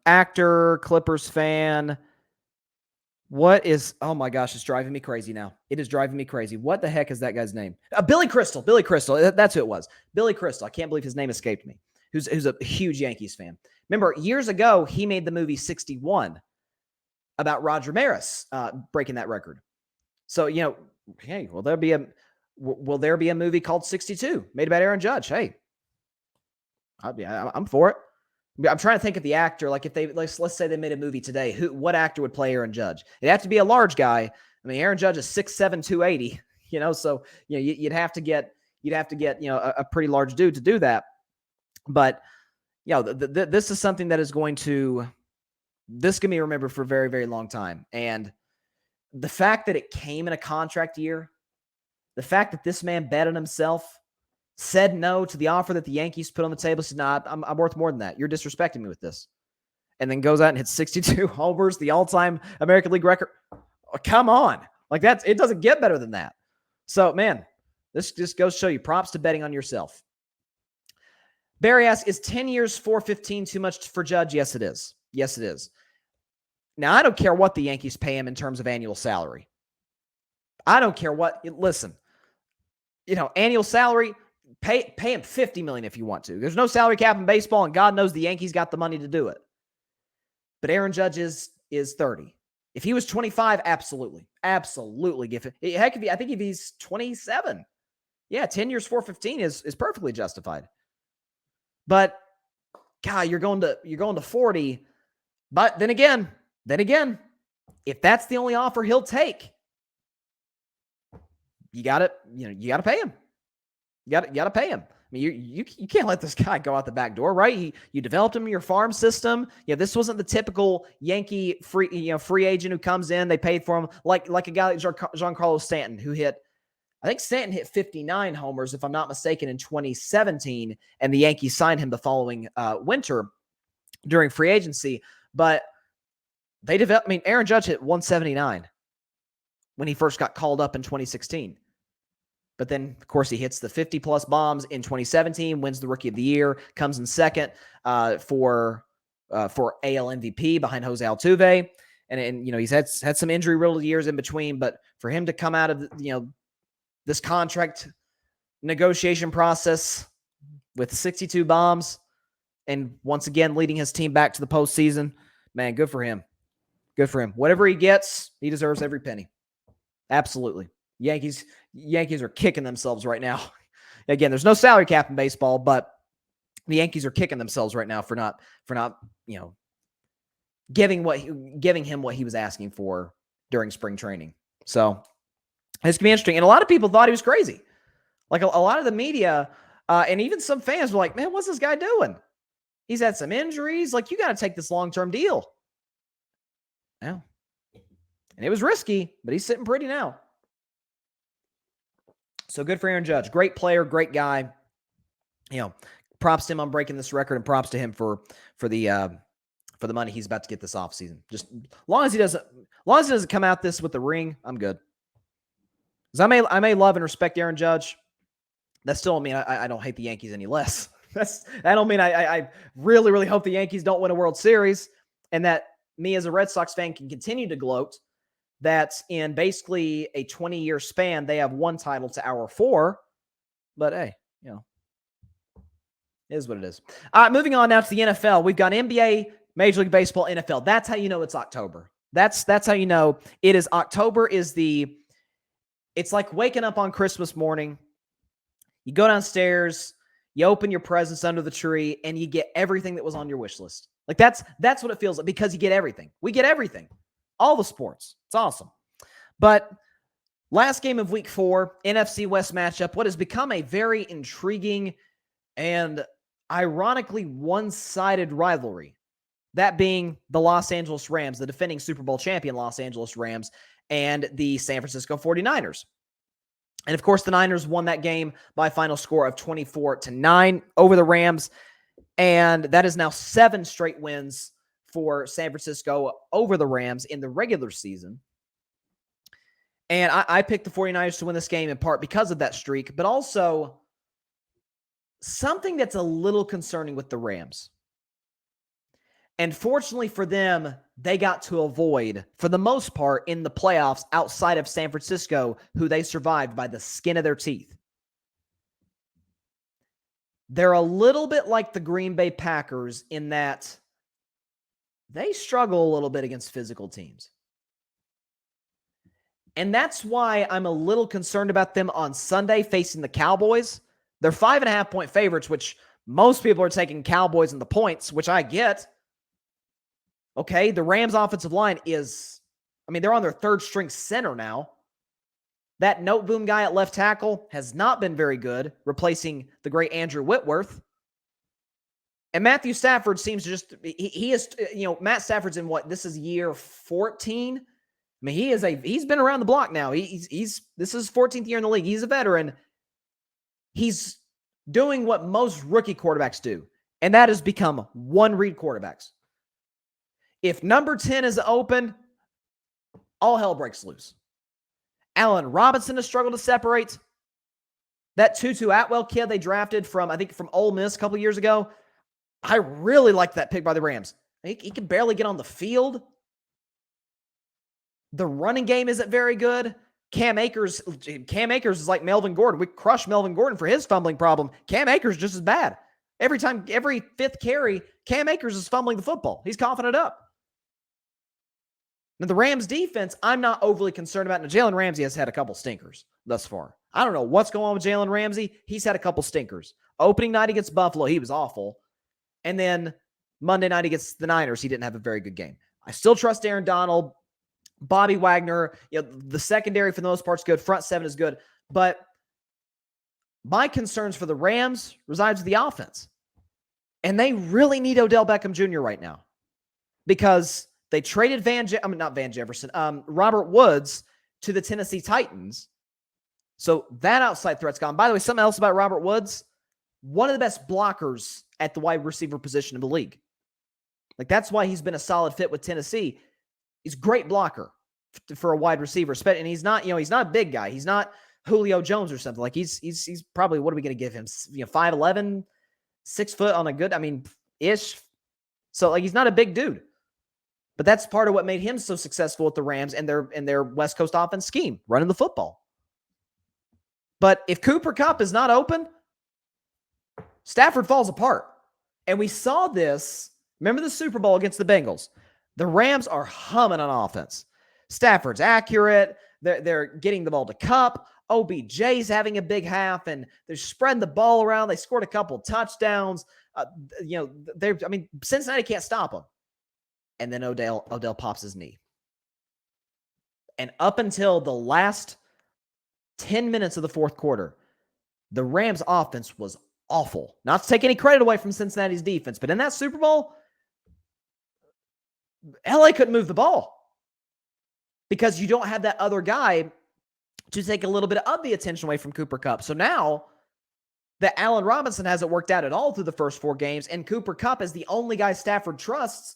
[SPEAKER 1] Actor, Clippers fan. Oh my gosh, it's driving me crazy now. It is driving me crazy. What the heck is that guy's name? Billy Crystal. Billy Crystal. That's who it was. Billy Crystal. I can't believe his name escaped me. Who's a huge Yankees fan. Remember, years ago, he made the movie 61 about Roger Maris breaking that record. So, hey, will there be a movie called 62 made about Aaron Judge? Hey, I'm for it. I'm trying to think of the actor. Like if let's say they made a movie today, what actor would play Aaron Judge? It'd have to be a large guy. I mean, Aaron Judge is 6'7", 280. So you'd have to get a pretty large dude to do that. But this is something that is going to be remembered for a very, very long time. And the fact that it came in a contract year, the fact that this man bet on himself, said no to the offer that the Yankees put on the table, said, nah, I'm worth more than that. You're disrespecting me with this. And then goes out and hits 62 homers, the all-time American League record. Oh, come on. Like it doesn't get better than that. So, man, this just goes to show you props to betting on yourself. Barry asks, is 10 years, $415 too much for Judge? Yes, it is. Yes, it is. Now, I don't care what the Yankees pay him in terms of annual salary. I don't care what. Listen, annual salary, pay him $50 million if you want to. There's no salary cap in baseball, and God knows the Yankees got the money to do it. But Aaron Judge is 30. If he was 25, absolutely give it. Heck, I think if he's 27, 10 years, $415 is perfectly justified. But God, you're going to 40. But then again, if that's the only offer he'll take, you got to pay him. You got to pay him. I mean, you can't let this guy go out the back door, right? You developed him in your farm system. This wasn't the typical Yankee free agent who comes in, they paid for him like a guy like Giancarlo Stanton, who I think Stanton hit 59 homers, if I'm not mistaken, in 2017, and the Yankees signed him the following winter during free agency. But Aaron Judge hit 179 when he first got called up in 2016. But then, of course, he hits the 50-plus bombs in 2017, wins the Rookie of the Year, comes in second for AL MVP behind Jose Altuve. And he's had some injury-riddled years in between, but for him to come out of this contract negotiation process with 62 bombs and once again leading his team back to the postseason, man, good for him. Good for him. Whatever he gets, he deserves every penny. Absolutely. Yankees are kicking themselves right now. Again, there's no salary cap in baseball, but the Yankees are kicking themselves right now for not giving him what he was asking for during spring training. So it's gonna be interesting. And a lot of people thought he was crazy. Like a lot of the media and even some fans were like, "Man, what's this guy doing?" He's had some injuries. Like, you got to take this long-term deal. Now, and it was risky, but he's sitting pretty now. So good for Aaron Judge. Great player, great guy. Props to him on breaking this record, and props to him for the money he's about to get this offseason. Just as long as he doesn't come out this with the ring, I'm good. Because I may love and respect Aaron Judge. That still don't mean I don't hate the Yankees any less. That don't mean I really, really hope the Yankees don't win a World Series, and that me as a Red Sox fan can continue to gloat that in basically a 20-year span, they have one title to our 4. But hey, it is what it is. Moving on now to the NFL. We've got NBA, Major League Baseball, NFL. That's how you know it's October. That's how you know it is October. It's like waking up on Christmas morning. You go downstairs, you open your presents under the tree, and you get everything that was on your wish list. Like that's what it feels like, because you get everything. We get everything. All the sports. It's awesome. But last game of week 4, NFC West matchup, what has become a very intriguing and ironically one-sided rivalry. That being the Los Angeles Rams, the defending Super Bowl champion Los Angeles Rams, and the San Francisco 49ers. And of course, the Niners won that game by a final score of 24-9 over the Rams. And that is now 7 straight wins for San Francisco over the Rams in the regular season. And I picked the 49ers to win this game in part because of that streak, but also something that's a little concerning with the Rams. And fortunately for them, they got to avoid, for the most part, in the playoffs outside of San Francisco, who they survived by the skin of their teeth. They're a little bit like the Green Bay Packers in that they struggle a little bit against physical teams. And that's why I'm a little concerned about them on Sunday facing the Cowboys. They're 5.5-point favorites, which most people are taking Cowboys in the points, which I get. Okay, the Rams offensive line they're on their 3rd string center now. That Noteboom guy at left tackle has not been very good, replacing the great Andrew Whitworth. And Matthew Stafford seems to just, he is, Matt Stafford's in this is year 14. I mean, he's been around the block now. This is his 14th year in the league. He's a veteran. He's doing what most rookie quarterbacks do, and that is become one-read quarterbacks. If number 10 is open, all hell breaks loose. Allen Robinson has struggled to separate. That Tutu Atwell kid they drafted from Ole Miss a couple years ago, I really liked that pick by the Rams. He can barely get on the field. The running game isn't very good. Cam Akers is like Melvin Gordon. We crushed Melvin Gordon for his fumbling problem. Cam Akers just as bad. Every 5th carry, Cam Akers is fumbling the football. He's coughing it up. Now, the Rams defense, I'm not overly concerned about. Now, Jalen Ramsey has had a couple stinkers thus far. I don't know what's going on with Jalen Ramsey. He's had a couple stinkers. Opening night against Buffalo, he was awful. And then Monday night against the Niners, he didn't have a very good game. I still trust Aaron Donald. Bobby Wagner, the secondary for the most part is good. Front 7 is good. But my concerns for the Rams resides with the offense. And they really need Odell Beckham Jr. right now. Because they traded Robert Woods to the Tennessee Titans. So that outside threat's gone. By the way, something else about Robert Woods, one of the best blockers at the wide receiver position in the league. Like, that's why he's been a solid fit with Tennessee. He's a great blocker for a wide receiver. And he's not, he's not a big guy. He's not Julio Jones or something. Like, he's probably, what are we going to give him? 5'11", 6 foot on a good, ish. So, like, he's not a big dude. But that's part of what made him so successful with the Rams and their West Coast offense scheme, running the football. But if Cooper Kupp is not open, Stafford falls apart. And we saw this, remember the Super Bowl against the Bengals? The Rams are humming on offense. Stafford's accurate. They're getting the ball to Kupp. OBJ's having a big half, and they're spreading the ball around. They scored a couple touchdowns. Cincinnati can't stop them. And then Odell pops his knee. And up until the last 10 minutes of the fourth quarter, the Rams offense was awful. Not to take any credit away from Cincinnati's defense, but in that Super Bowl, LA couldn't move the ball because you don't have that other guy to take a little bit of the attention away from Cooper Kupp. So now that Allen Robinson hasn't worked out at all through the first 4 games, and Cooper Kupp is the only guy Stafford trusts,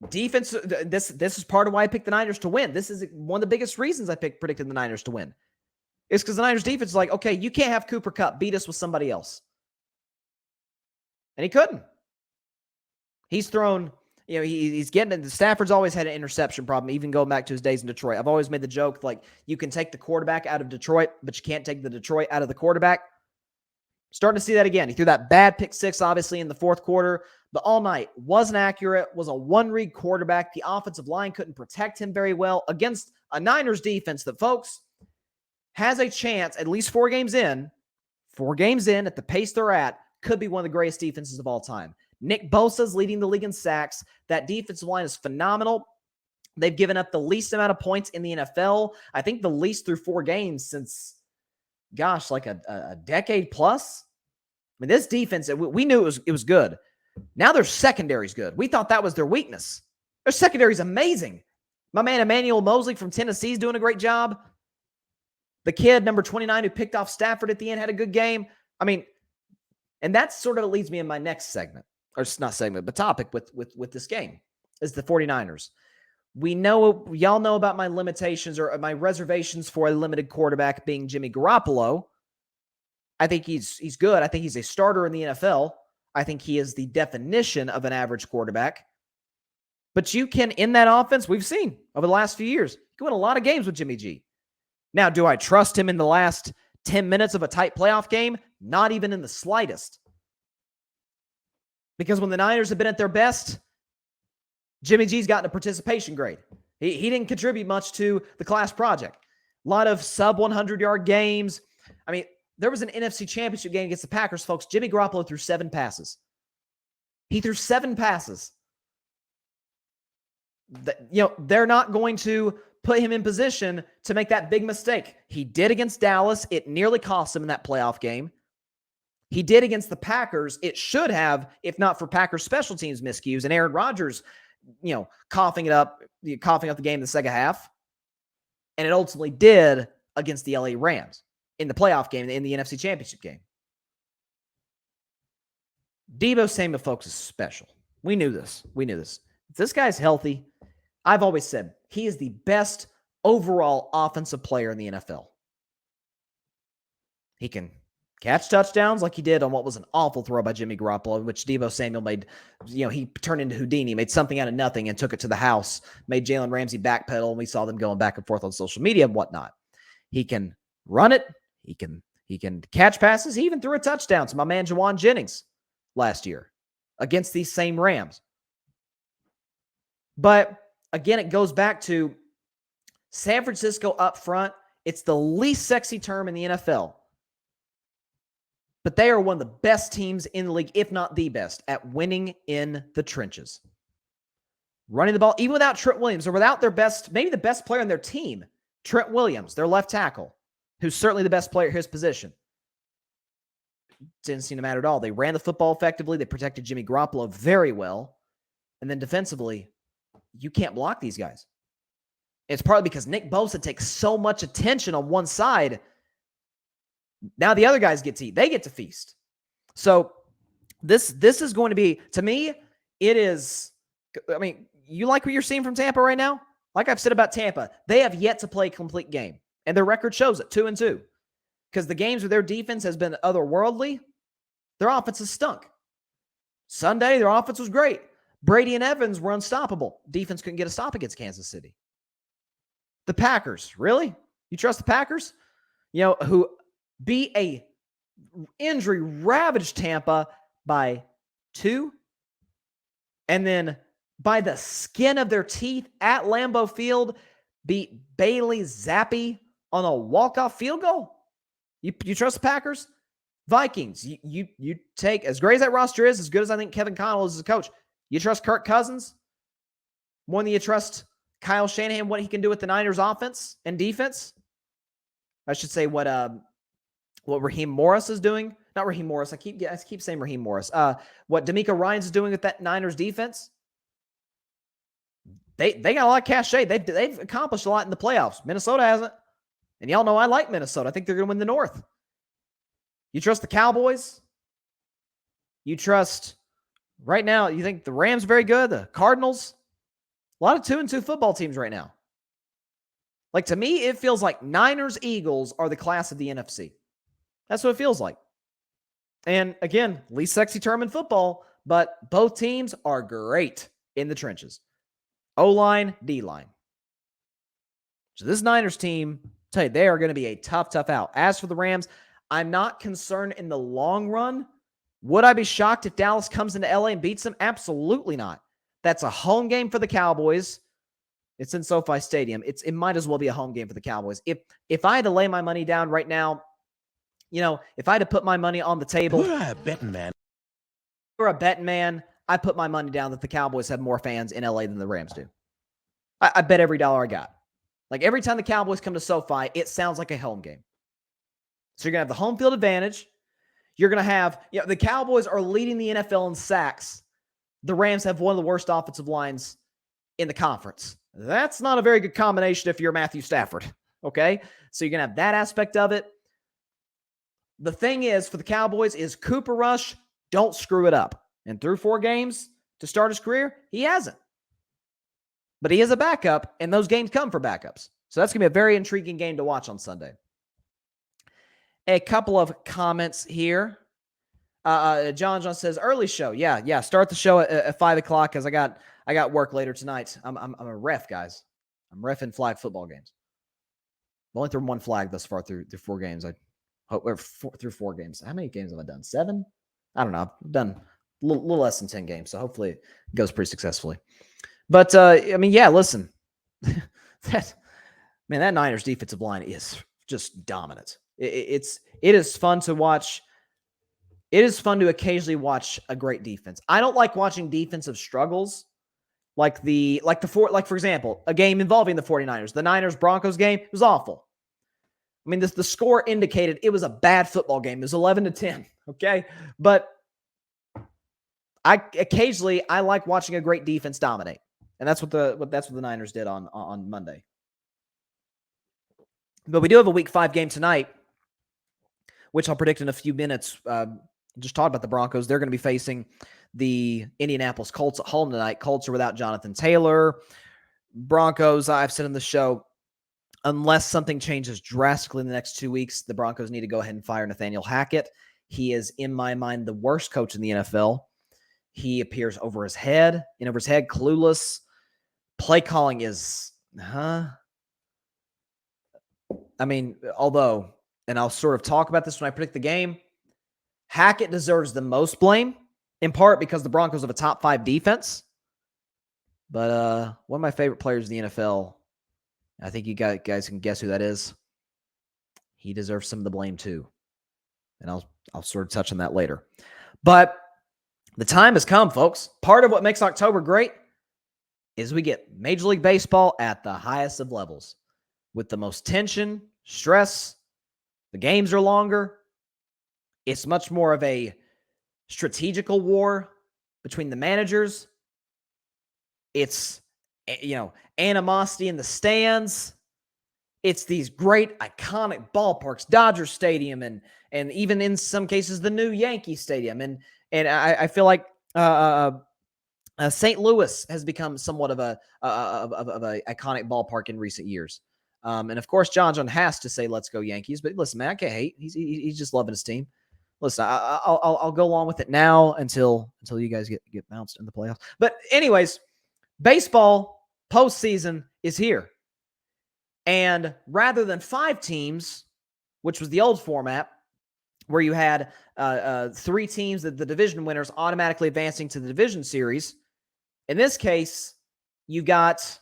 [SPEAKER 1] defense, this is part of why I picked the Niners to win. This is one of the biggest reasons I predicted the Niners to win. It's because the Niners defense is like, okay, you can't have Cooper Kupp beat us with somebody else. And he couldn't. He's thrown, he's getting it. Stafford's always had an interception problem, even going back to his days in Detroit. I've always made the joke, like, you can take the quarterback out of Detroit, but you can't take the Detroit out of the quarterback. Starting to see that again. He threw that bad pick 6, obviously, in the fourth quarter, but all night wasn't accurate, was a one-read quarterback. The offensive line couldn't protect him very well against a Niners defense that, folks, has a chance, at least 4 games in, at the pace they're at, could be one of the greatest defenses of all time. Nick Bosa's leading the league in sacks. That defensive line is phenomenal. They've given up the least amount of points in the NFL. I think the least through 4 games since, gosh, like a decade plus. I mean, this defense, we knew it was good. Now their secondary's good. We thought that was their weakness. Their secondary's amazing. My man Emmanuel Mosley from Tennessee is doing a great job. The kid, number 29, who picked off Stafford at the end, had a good game. I mean, and that's sort of what leads me in my next segment, or not segment, but topic with this game, is the 49ers. Y'all know about my limitations or my reservations for a limited quarterback being Jimmy Garoppolo. I think he's good. I think he's a starter in the NFL. I think he is the definition of an average quarterback. But you can, in that offense, we've seen over the last few years, you can win a lot of games with Jimmy G. Now, do I trust him in the last 10 minutes of a tight playoff game? Not even in the slightest. Because when the Niners have been at their best, Jimmy G's gotten a participation grade. He didn't contribute much to the class project. A lot of sub 100-yard games. I mean, there was an NFC Championship game against the Packers, folks. Jimmy Garoppolo threw 7 passes. He threw 7 passes. They're not going to put him in position to make that big mistake. He did against Dallas. It nearly cost him in that playoff game. He did against the Packers. It should have, if not for Packers special teams miscues and Aaron Rodgers, coughing up the game in the second half. And it ultimately did against the LA Rams in the playoff game, in the NFC Championship game. Deebo Samuel, folks, is special. We knew this. If this guy's healthy, I've always said he is the best overall offensive player in the NFL. He can catch touchdowns like he did on what was an awful throw by Jimmy Garoppolo, in which Deebo Samuel made, he turned into Houdini, made something out of nothing and took it to the house, made Jalen Ramsey backpedal, and we saw them going back and forth on social media and whatnot. He can run it. He can catch passes. He even threw a touchdown to my man Juwan Jennings last year against these same Rams. But again, it goes back to San Francisco up front. It's the least sexy term in the NFL. But they are one of the best teams in the league, if not the best, at winning in the trenches. Running the ball, even without Trent Williams, or without their best, maybe the best player on their team, Trent Williams, their left tackle, who's certainly the best player at his position. Didn't seem to matter at all. They ran the football effectively. They protected Jimmy Garoppolo very well. And then defensively, you can't block these guys. It's partly because Nick Bosa takes so much attention on one side. Now the other guys get to eat. They get to feast. So this is going to be, to me, it is, I mean, you like what you're seeing from Tampa right now? Like I've said about Tampa, they have yet to play a complete game. And their record shows it, 2-2. Because the games where their defense has been otherworldly, their offense has stunk. Sunday, their offense was great. Brady and Evans were unstoppable. Defense couldn't get a stop against Kansas City. The Packers, really? You trust the Packers? Who beat a injury-ravaged Tampa by 2, and then by the skin of their teeth at Lambeau Field, beat Bailey Zappi on a walk-off field goal? You trust the Packers? Vikings, you take, as great as that roster is, as good as I think Kevin Connell is as a coach, you trust Kirk Cousins more than you trust Kyle Shanahan, what he can do with the Niners offense and defense? I should say what what Raheem Morris is doing, not Raheem Morris, I keep saying Raheem Morris, what D'Amico Ryans is doing with that Niners defense, they got a lot of cachet. They've accomplished a lot in the playoffs. Minnesota hasn't. And y'all know I like Minnesota. I think they're going to win the North. You trust the Cowboys? You trust, right now, you think the Rams are very good? The Cardinals? A lot of 2-2 football teams right now. Like, to me, it feels like Niners, Eagles are the class of the NFC. That's what it feels like. And again, least sexy term in football, but both teams are great in the trenches. O-line, D-line. So this Niners team, I'll tell you, they are going to be a tough out. As for the Rams, I'm not concerned in the long run. Would I be shocked if Dallas comes into LA and beats them? Absolutely not. That's a home game for the Cowboys. It's in SoFi Stadium. It might as well be a home game for the Cowboys. If I had to lay my money down right now, if I had to put my money on the table.
[SPEAKER 2] You're a betting man.
[SPEAKER 1] You're a betting man. I put my money down that the Cowboys have more fans in LA than the Rams do. I bet every dollar I got. Like, every time the Cowboys come to SoFi, it sounds like a home game. So you're going to have the home field advantage. You're going to have, the Cowboys are leading the NFL in sacks. The Rams have one of the worst offensive lines in the conference. That's not a very good combination if you're Matthew Stafford, okay? So you're going to have that aspect of it. The thing is, for the Cowboys, is Cooper Rush, don't screw it up. And through 4 games to start his career, he hasn't. But he is a backup, and those games come for backups. So that's going to be a very intriguing game to watch on Sunday. A couple of comments here. John says, early show. Yeah. Start the show at 5 o'clock because I got work later tonight. I'm a ref, guys. I'm reffing flag football games. I've only thrown one flag thus far through 4 games. I hope through 4 games. How many games have I done? 7? I don't know. I've done a little less than 10 games, so hopefully it goes pretty successfully. But listen, that Niners defensive line is just dominant. It is fun to watch. It is fun to occasionally watch a great defense. I don't like watching defensive struggles for example, a game involving the 49ers. The Niners-Broncos game, it was awful. I mean, the score indicated it was a bad football game. It was 11-10, okay? But I like watching a great defense dominate. And that's what the Niners did on Monday. But we do have a Week 5 game tonight, which I'll predict in a few minutes. Just talked about the Broncos. They're going to be facing the Indianapolis Colts at home tonight. Colts are without Jonathan Taylor. Broncos, I've said in the show, unless something changes drastically in the next 2 weeks, the Broncos need to go ahead and fire Nathaniel Hackett. He is, in my mind, the worst coach in the NFL. He appears over his head, clueless. Play calling is, although, and I'll sort of talk about this when I predict the game, Hackett deserves the most blame, in part because the Broncos have a top 5 defense. But one of my favorite players in the NFL, I think you guys can guess who that is. He deserves some of the blame too. And I'll sort of touch on that later. But the time has come, folks. Part of what makes October great is we get Major League Baseball at the highest of levels with the most tension, stress. The games are longer. It's much more of a strategical war between the managers. It's, animosity in the stands. It's these great, iconic ballparks, Dodger Stadium, and even in some cases, the new Yankee Stadium. And I feel like St. Louis has become somewhat of a iconic ballpark in recent years. And of course, John has to say, let's go Yankees. But listen, man, I can't hate. He's just loving his team. Listen, I'll go along with it now until you guys get bounced in the playoffs. But anyways, baseball postseason is here. And rather than 5 teams, which was the old format, where you had 3 teams, the division winners automatically advancing to the division series, in this case, you got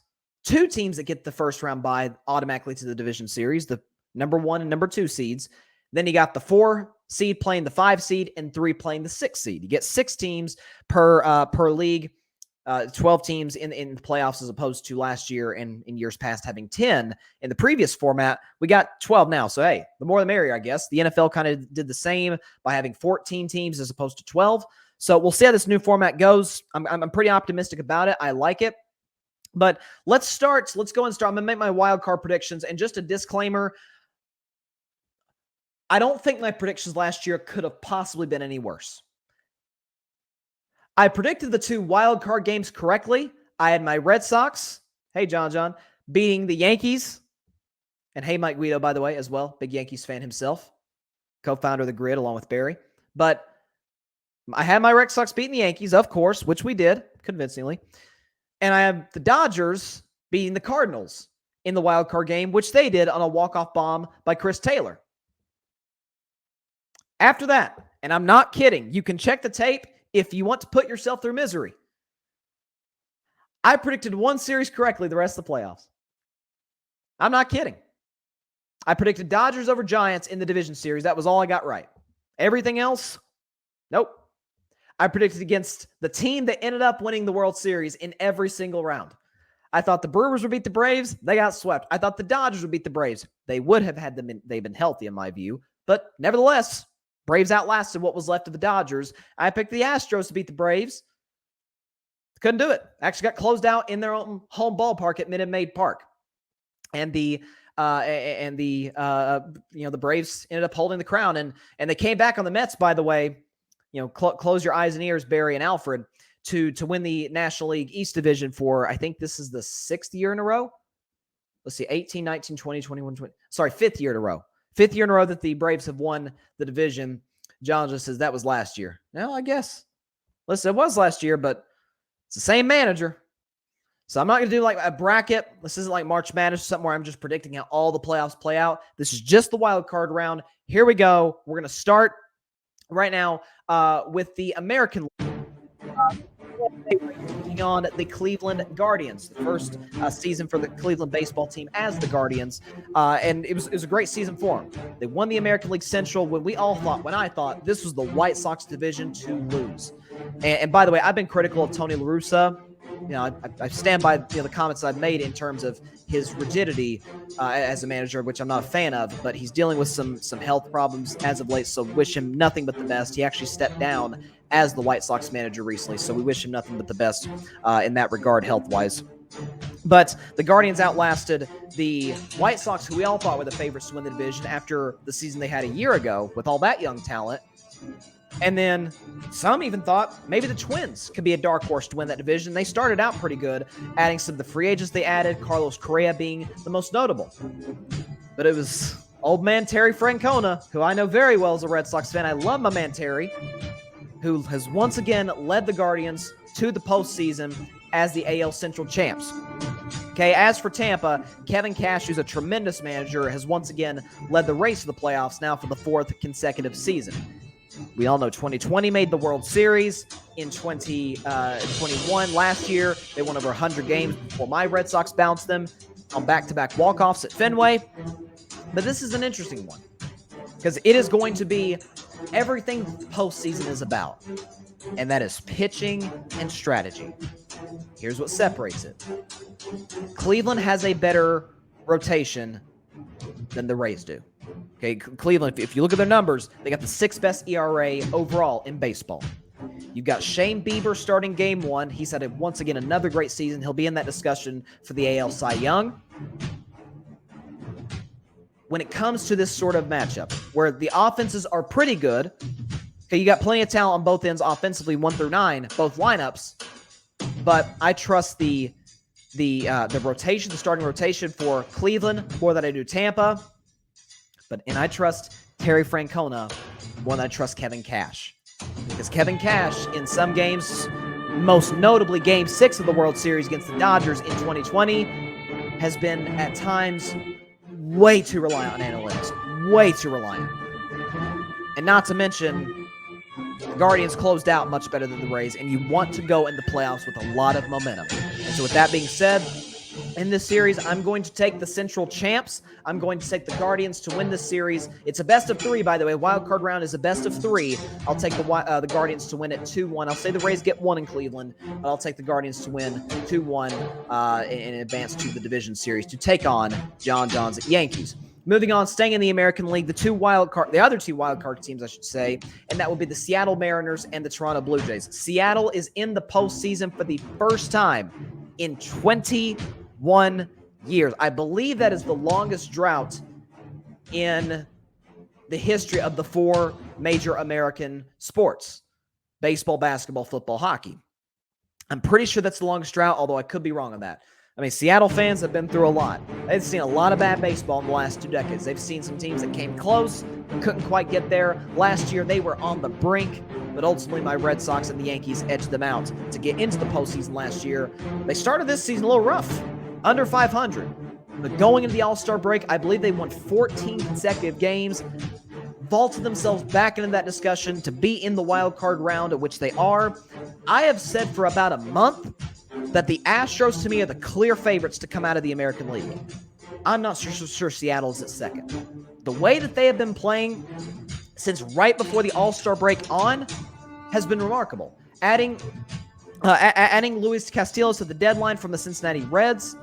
[SPEAKER 1] 2 teams that get the first round bye automatically to the division series, the number 1 and number 2 seeds. Then you got the 4 seed playing the 5 seed and 3 playing the 6 seed. You get 6 teams per league 12 teams in the playoffs as opposed to last year and in years past having 10 in the previous format. We got 12 now. So, hey, the more the merrier, I guess. The NFL kind of did the same by having 14 teams as opposed to 12. So we'll see how this new format goes. I'm pretty optimistic about it. I like it. But let's start. Let's go and start. I'm going to make my wild card predictions. And just a disclaimer, I don't think my predictions last year could have possibly been any worse. I predicted the 2 wild card games correctly. I had my Red Sox, hey, John, beating the Yankees. And hey, Mike Guido, by the way, as well. Big Yankees fan himself. Co-founder of the Grid along with Barry. But I had my Red Sox beating the Yankees, of course, which we did convincingly. And I have the Dodgers beating the Cardinals in the wild card game, which they did on a walk-off bomb by Chris Taylor. After that, and I'm not kidding, you can check the tape if you want to put yourself through misery. I predicted 1 series correctly the rest of the playoffs. I'm not kidding. I predicted Dodgers over Giants in the division series. That was all I got right. Everything else, nope. I predicted against the team that ended up winning the World Series in every single round. I thought the Brewers would beat the Braves. They got swept. I thought the Dodgers would beat the Braves. They would have had them. They've been healthy in my view. But nevertheless, Braves outlasted what was left of the Dodgers. I picked the Astros to beat the Braves. Couldn't do it. Actually got closed out in their own home ballpark at Minute Maid Park. And the Braves ended up holding the crown. And they came back on the Mets, by the way. Close your eyes and ears, Barry and Alfred, to win the National League East Division for, I think this is the 6th year in a row. Let's see, 18, 19, 20, 21, 20. Sorry, 5th year in a row. 5th year in a row that the Braves have won the division. John just says that was last year. No, I guess. Listen, it was last year, but it's the same manager. So I'm not going to do like a bracket. This isn't like March Madness or something where I'm just predicting how all the playoffs play out. This is just the wild card round. Here we go. We're going to start right now with the American League. Taking on the Cleveland Guardians, the first season for the Cleveland baseball team as the Guardians, and it was a great season for them. They won the American League Central when I thought this was the White Sox division to lose. And by the way, I've been critical of Tony La Russa. I stand by the comments I've made in terms of his rigidity as a manager, which I'm not a fan of, but he's dealing with some health problems as of late, so wish him nothing but the best. He actually stepped down as the White Sox manager recently, so we wish him nothing but the best in that regard health-wise. But the Guardians outlasted the White Sox, who we all thought were the favorites to win the division after the season they had a year ago with all that young talent. And then some even thought maybe the Twins could be a dark horse to win that division. They started out pretty good, adding some of the free agents they added, Carlos Correa being the most notable. But it was old man Terry Francona, who I know very well as a Red Sox fan. I love my man Terry, who has once again led the Guardians to the postseason as the AL Central champs. Okay, as for Tampa, Kevin Cash, who's a tremendous manager, has once again led the race to the playoffs now for the 4th consecutive season. We all know 2020 made the World Series. In 2021, last year, they won over 100 games before my Red Sox bounced them on back-to-back walk-offs at Fenway. But this is an interesting one because it is going to be everything the postseason is about, and that is pitching and strategy. Here's what separates it. Cleveland has a better rotation than the Rays do. Okay, Cleveland, if you look at their numbers, they got the 6th best ERA overall in baseball. You've got Shane Bieber starting game 1. He's had once again another great season. He'll be in that discussion for the AL Cy Young. When it comes to this sort of matchup, where the offenses are pretty good, okay, you got plenty of talent on both ends offensively, 1 through 9, both lineups, but I trust the rotation, the starting rotation for Cleveland more than I do Tampa. And I trust Terry Francona more than I trust Kevin Cash. Because Kevin Cash, in some games, most notably Game 6 of the World Series against the Dodgers in 2020, has been, at times, way too reliant on analytics. Way too reliant. And not to mention, the Guardians closed out much better than the Rays, and you want to go in the playoffs with a lot of momentum. And so with that being said, in this series. I'm going to take the Central champs. I'm going to take the Guardians to win this series. It's a best of 3, by the way. Wild card round is a best of 3. I'll take the Guardians to win it 2-1. I'll say the Rays get 1 in Cleveland, but I'll take the Guardians to win 2-1 and advance to the division series to take on John John's Yankees. Moving on, staying in the American League, the other two wild card teams, I should say, and that would be the Seattle Mariners and the Toronto Blue Jays. Seattle is in the postseason for the first time in 21 years. I believe that is the longest drought in the history of the 4 major American sports: baseball, basketball, football, hockey. I'm pretty sure that's the longest drought, although I could be wrong on that. I mean, Seattle fans have been through a lot. They've seen a lot of bad baseball in the last 2 decades. They've seen some teams that came close, couldn't quite get there. Last year, they were on the brink, but ultimately my Red Sox and the Yankees edged them out to get into the postseason last year. They started this season a little rough, under 500. But going into the All-Star break, I believe they won 14 consecutive games, vaulted themselves back into that discussion to be in the wild card round, at which they are. I have said for about a month that the Astros, to me, are the clear favorites to come out of the American League. I'm not sure Seattle's at second. The way that they have been playing since right before the All-Star break on has been remarkable. Adding Luis Castillo to the deadline from the Cincinnati Reds.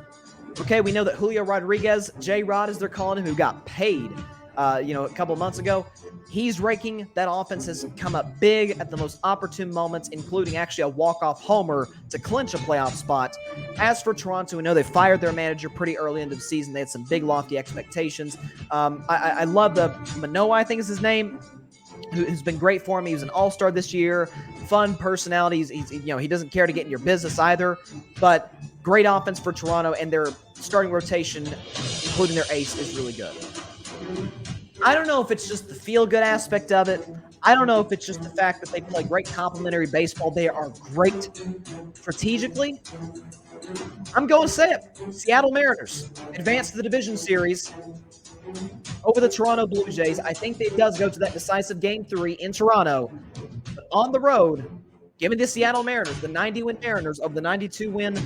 [SPEAKER 1] Okay, we know that Julio Rodriguez, J-Rod as they're calling him, who got paid a couple of months ago, he's raking. That offense has come up big at the most opportune moments, including actually a walk-off homer to clinch a playoff spot. As for Toronto, we know they fired their manager pretty early into the season. They had some big, lofty expectations. I love the Manoah, I think is his name, who's been great for him. He was an all-star this year. Fun personality. He doesn't care to get in your business either. But great offense for Toronto, and their starting rotation, including their ace, is really good. I don't know if it's just the feel-good aspect of it. I don't know if it's just the fact that they play great complementary baseball. They are great strategically. I'm going to say it. Seattle Mariners advance to the division series over the Toronto Blue Jays. I think it does go to that decisive Game 3 in Toronto. But on the road, give me the Seattle Mariners, the 90-win Mariners of the 92-win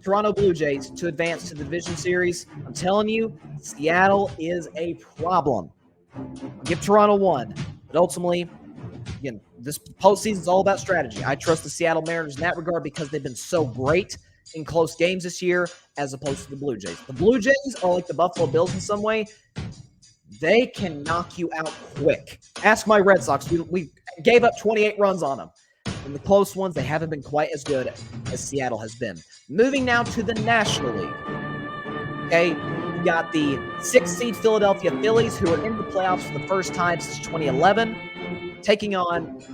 [SPEAKER 1] Toronto Blue Jays to advance to the division series. I'm telling you, Seattle is a problem. I'll give Toronto 1, but ultimately, again, this postseason is all about strategy. I trust the Seattle Mariners in that regard because they've been so great in close games this year as opposed to the Blue Jays. The Blue Jays are like the Buffalo Bills in some way. They can knock you out quick. Ask my Red Sox. We gave up 28 runs on them. In the close ones, they haven't been quite as good as Seattle has been. Moving now to the National League. Okay, you got the 6th seed Philadelphia Phillies, who are in the playoffs for the first time since 2011, taking on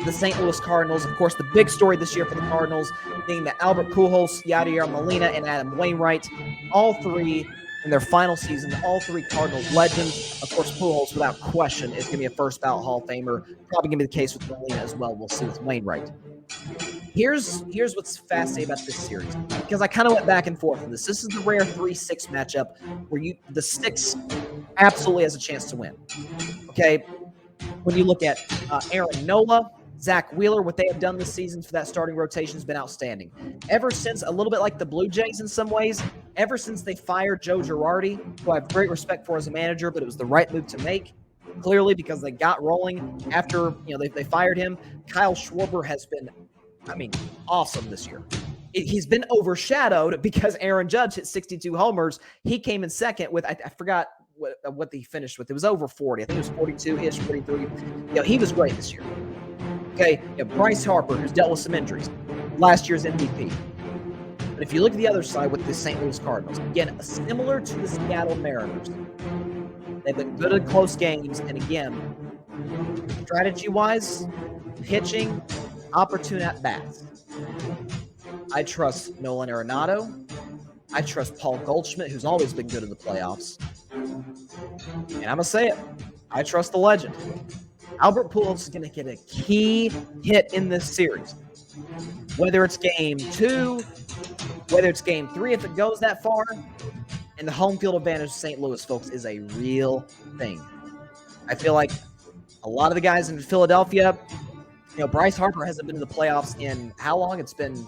[SPEAKER 1] the St. Louis Cardinals. Of course, the big story this year for the Cardinals being that Albert Pujols, Yadier Molina, and Adam Wainwright, all 3 in their final season, all 3 Cardinals legends. Of course, Pujols, without question, is going to be a first-ballot Hall of Famer. Probably going to be the case with Molina as well. We'll see with Wainwright. Here's what's fascinating about this series, because I kind of went back and forth on this. This is the rare 3-6 matchup where the 6 absolutely has a chance to win. Okay, when you look at Aaron Nola, Zach Wheeler, what they have done this season for that starting rotation has been outstanding. Ever since, a little bit like the Blue Jays in some ways, ever since they fired Joe Girardi, who I have great respect for as a manager, but it was the right move to make, clearly, because they got rolling after they fired him. Kyle Schwarber has been, awesome this year. He's been overshadowed because Aaron Judge hit 62 homers. He came in second with, I forgot what he finished with. It was over 40. I think it was 42-ish, 43. He was great this year. Okay, Bryce Harper, who's dealt with some injuries, last year's MVP. But if you look at the other side with the St. Louis Cardinals, again, similar to the Seattle Mariners, they've been good at close games. And again, strategy-wise, pitching, opportune at-bats. I trust Nolan Arenado. I trust Paul Goldschmidt, who's always been good in the playoffs. And I'm going to say it. I trust the legend. Albert Pujols is going to get a key hit in this series. Whether it's Game 2, whether it's Game 3, if it goes that far, and the home field advantage of St. Louis, folks, is a real thing. I feel like a lot of the guys in Philadelphia, Bryce Harper hasn't been in the playoffs in how long? It's been,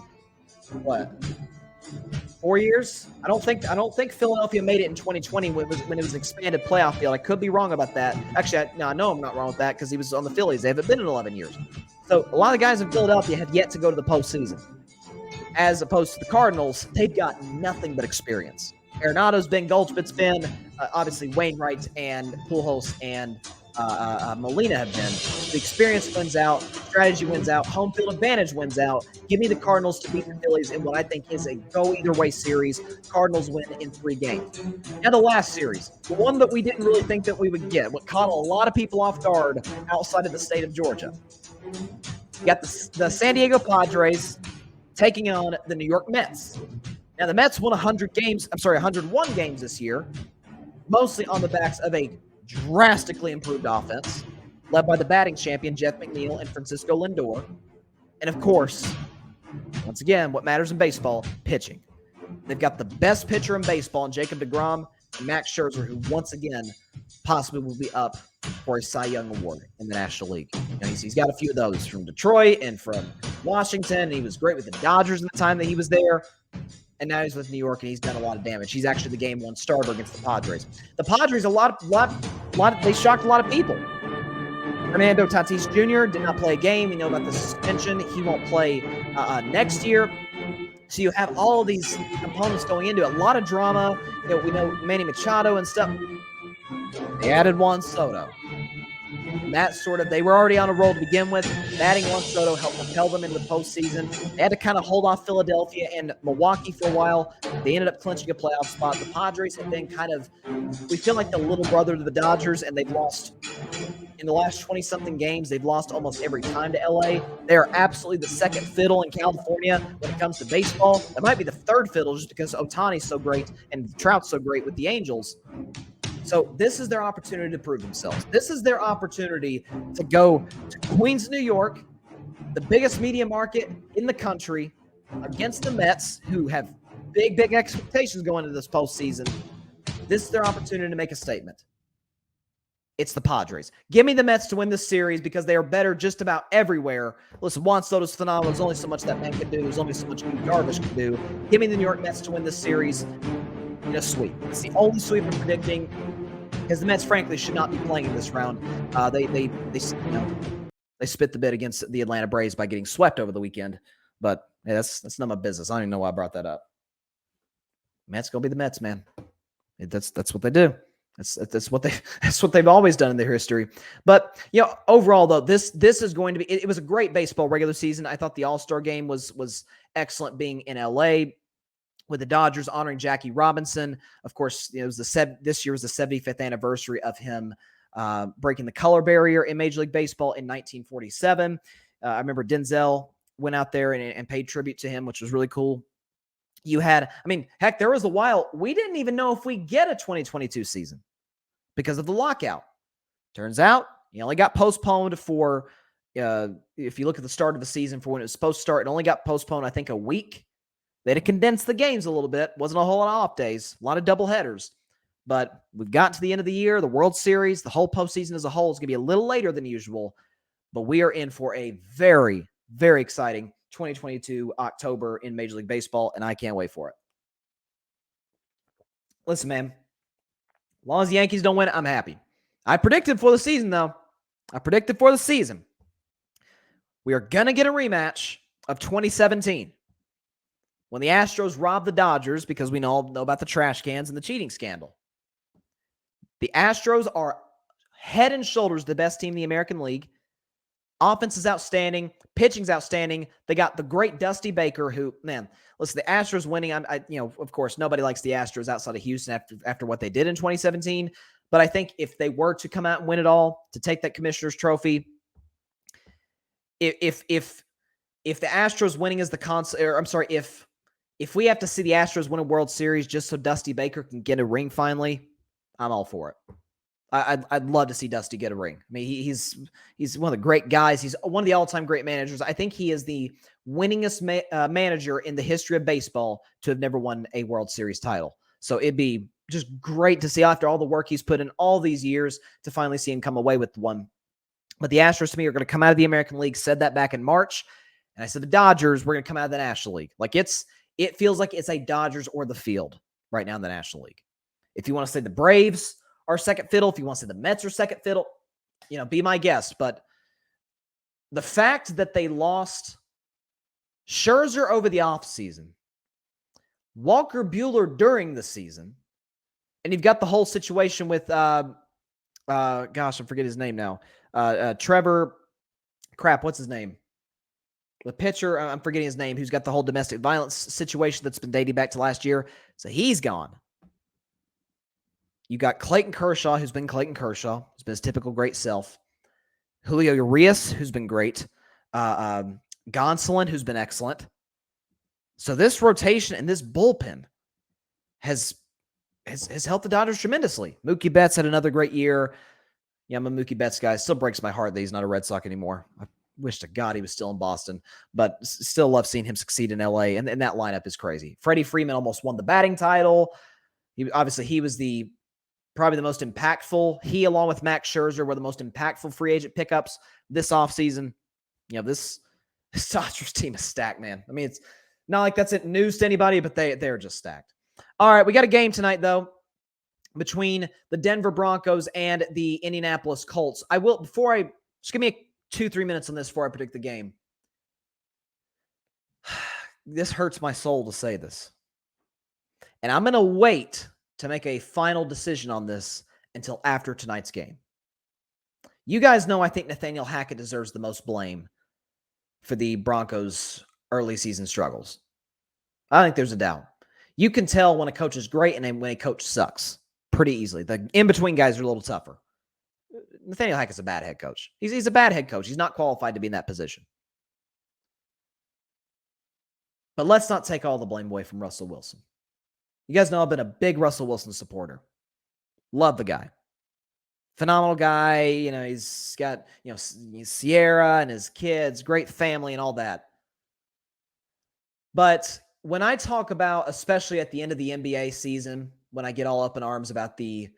[SPEAKER 1] 4 years. I don't think Philadelphia made it in 2020 when it was an expanded playoff field. I could be wrong about that. Actually, I know I'm not wrong with that because he was on the Phillies. They haven't been in 11 years. So a lot of guys in Philadelphia have yet to go to the postseason. As opposed to the Cardinals, they've got nothing but experience. Arenado's been, Goldschmidt's been, obviously Wainwright and Pujols and Molina have been. The experience wins out, strategy wins out, home field advantage wins out. Give me the Cardinals to beat the Phillies in what I think is a go-either-way series. Cardinals win in 3 games. Now the last series, the one that we didn't really think that we would get, what caught a lot of people off guard outside of the state of Georgia. You got the San Diego Padres taking on the New York Mets. Now, the Mets won 101 games this year, mostly on the backs of a drastically improved offense, led by the batting champion, Jeff McNeil and Francisco Lindor. And, of course, once again, what matters in baseball, pitching. They've got the best pitcher in baseball in Jacob deGrom and Max Scherzer, who once again possibly will be up for a Cy Young Award in the National League. He's got a few of those from Detroit and from Washington. He was great with the Dodgers in the time that he was there. And now he's with New York, and he's done a lot of damage. He's actually the game 1 starter against the Padres. The Padres, they shocked a lot of people. Fernando Tatis Jr. did not play a game. We know about the suspension. He won't play next year. So you have all of these components going into it. A lot of drama. We know Manny Machado and stuff. They added Juan Soto. And that they were already on a roll to begin with. Adding Juan Soto helped propel them into the postseason. They had to kind of hold off Philadelphia and Milwaukee for a while. They ended up clinching a playoff spot. The Padres have been we feel like the little brother to the Dodgers, and they've lost in the last 20-something games. They've lost almost every time to LA. They are absolutely the second fiddle in California when it comes to baseball. It might be the third fiddle just because Ohtani's so great and Trout's so great with the Angels. So this is their opportunity to prove themselves. This is their opportunity to go to Queens, New York, the biggest media market in the country, against the Mets, who have big, big expectations going into this postseason. This is their opportunity to make a statement. It's the Padres. Give me the Mets to win this series because they are better just about everywhere. Listen, Juan Soto's phenomenal. There's only so much that man can do. There's only so much Darvish can do. Give me the New York Mets to win this series in a sweep. It's the only sweep I'm predicting because the Mets, frankly, should not be playing in this round. They spit the bit against the Atlanta Braves by getting swept over the weekend. But hey, that's none of my business. I don't even know why I brought that up. Mets gonna be the Mets, man. That's what they do. That's what they've always done in their history. But overall though, this is going to be. It was a great baseball regular season. I thought the All-Star game was excellent, being in LA with the Dodgers honoring Jackie Robinson. Of course, it was this year was the 75th anniversary of him breaking the color barrier in Major League Baseball in 1947. I remember Denzel went out there and paid tribute to him, which was really cool. You had, heck, there was a while we didn't even know if we get a 2022 season because of the lockout. Turns out it only got postponed for, if you look at the start of the season for when it was supposed to start, it only got postponed, I think, a week. They had to condense the games a little bit. Wasn't a whole lot of off days, a lot of double headers. But we've got to the end of the year, the World Series, the whole postseason as a whole is going to be a little later than usual. But we are in for a very, very exciting 2022 October in Major League Baseball, and I can't wait for it. Listen, man, as long as the Yankees don't win it, I'm happy. I predicted for the season, though. We are going to get a rematch of 2017 when the Astros robbed the Dodgers, because we all know about the trash cans and the cheating scandal. The Astros are head and shoulders the best team in the American League. Offense is outstanding. Pitching's outstanding. They got the great Dusty Baker, who, man, listen, the Astros winning, of course, nobody likes the Astros outside of Houston after what they did in 2017. But I think if they were to come out and win it all, to take that Commissioner's Trophy, if the Astros winning is the concept, or I'm sorry, if we have to see the Astros win a World Series just so Dusty Baker can get a ring finally, I'm all for it. I'd love to see Dusty get a ring. I mean, he's one of the great guys. He's one of the all-time great managers. I think he is the winningest manager in the history of baseball to have never won a World Series title. So it'd be just great to see, after all the work he's put in all these years, to finally see him come away with one. But the Astros, to me, are going to come out of the American League. Said that back in March. And I said the Dodgers, we're going to come out of the National League. Like, it's it feels like it's a Dodgers or the field right now in the National League. If you want to say the Braves are second fiddle, if you want to say the Mets are second fiddle, be my guest. But the fact that they lost Scherzer over the offseason, Walker Buehler during the season, and you've got the whole situation with, gosh, I forget his name now. Trevor, what's his name? The pitcher, I'm forgetting his name, who's got the whole domestic violence situation that's been dating back to last year. So he's gone. You got Clayton Kershaw, who's been Clayton Kershaw, who's been his typical great self. Julio Urias, who's been great. Gonsolin, who's been excellent. So this rotation and this bullpen has helped the Dodgers tremendously. Mookie Betts had another great year. Yeah, I'm a Mookie Betts guy. It still breaks my heart that he's not a Red Sox anymore. I wish to God he was still in Boston, but still love seeing him succeed in LA, and that lineup is crazy. Freddie Freeman almost won the batting title. He was probably the most impactful. He, along with Max Scherzer, were the most impactful free agent pickups this offseason. This Dodgers team is stacked, man. I mean, it's not like that's news to anybody, but they're just stacked. All right, we got a game tonight, though, between the Denver Broncos and the Indianapolis Colts. Just give me 2-3 minutes on this before I predict the game. This hurts my soul to say this. And I'm going to wait to make a final decision on this until after tonight's game. You guys know I think Nathaniel Hackett deserves the most blame for the Broncos' early season struggles. I think there's a doubt. You can tell when a coach is great and when a coach sucks pretty easily. The in-between guys are a little tougher. Nathaniel Hackett's a bad head coach. He's a bad head coach. He's not qualified to be in that position. But let's not take all the blame away from Russell Wilson. You guys know I've been a big Russell Wilson supporter. Love the guy. Phenomenal guy. He's got, Sierra and his kids, great family and all that. But when I talk about, especially at the end of the NBA season, when I get all up in arms about the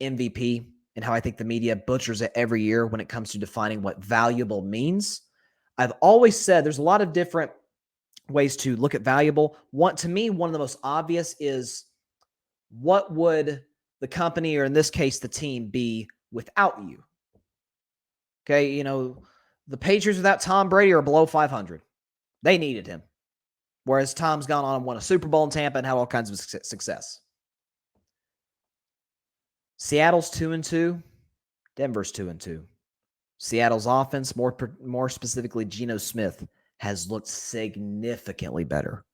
[SPEAKER 1] MVP and how I think the media butchers it every year when it comes to defining what valuable means, I've always said there's a lot of different ways to look at valuable. To me, one of the most obvious is, what would the company, or in this case, the team, be without you? Okay, the Patriots without Tom Brady are below 500. They needed him. Whereas Tom's gone on and won a Super Bowl in Tampa and had all kinds of success. Seattle's 2-2. Denver's 2-2. Seattle's offense, more specifically Geno Smith, has looked significantly better.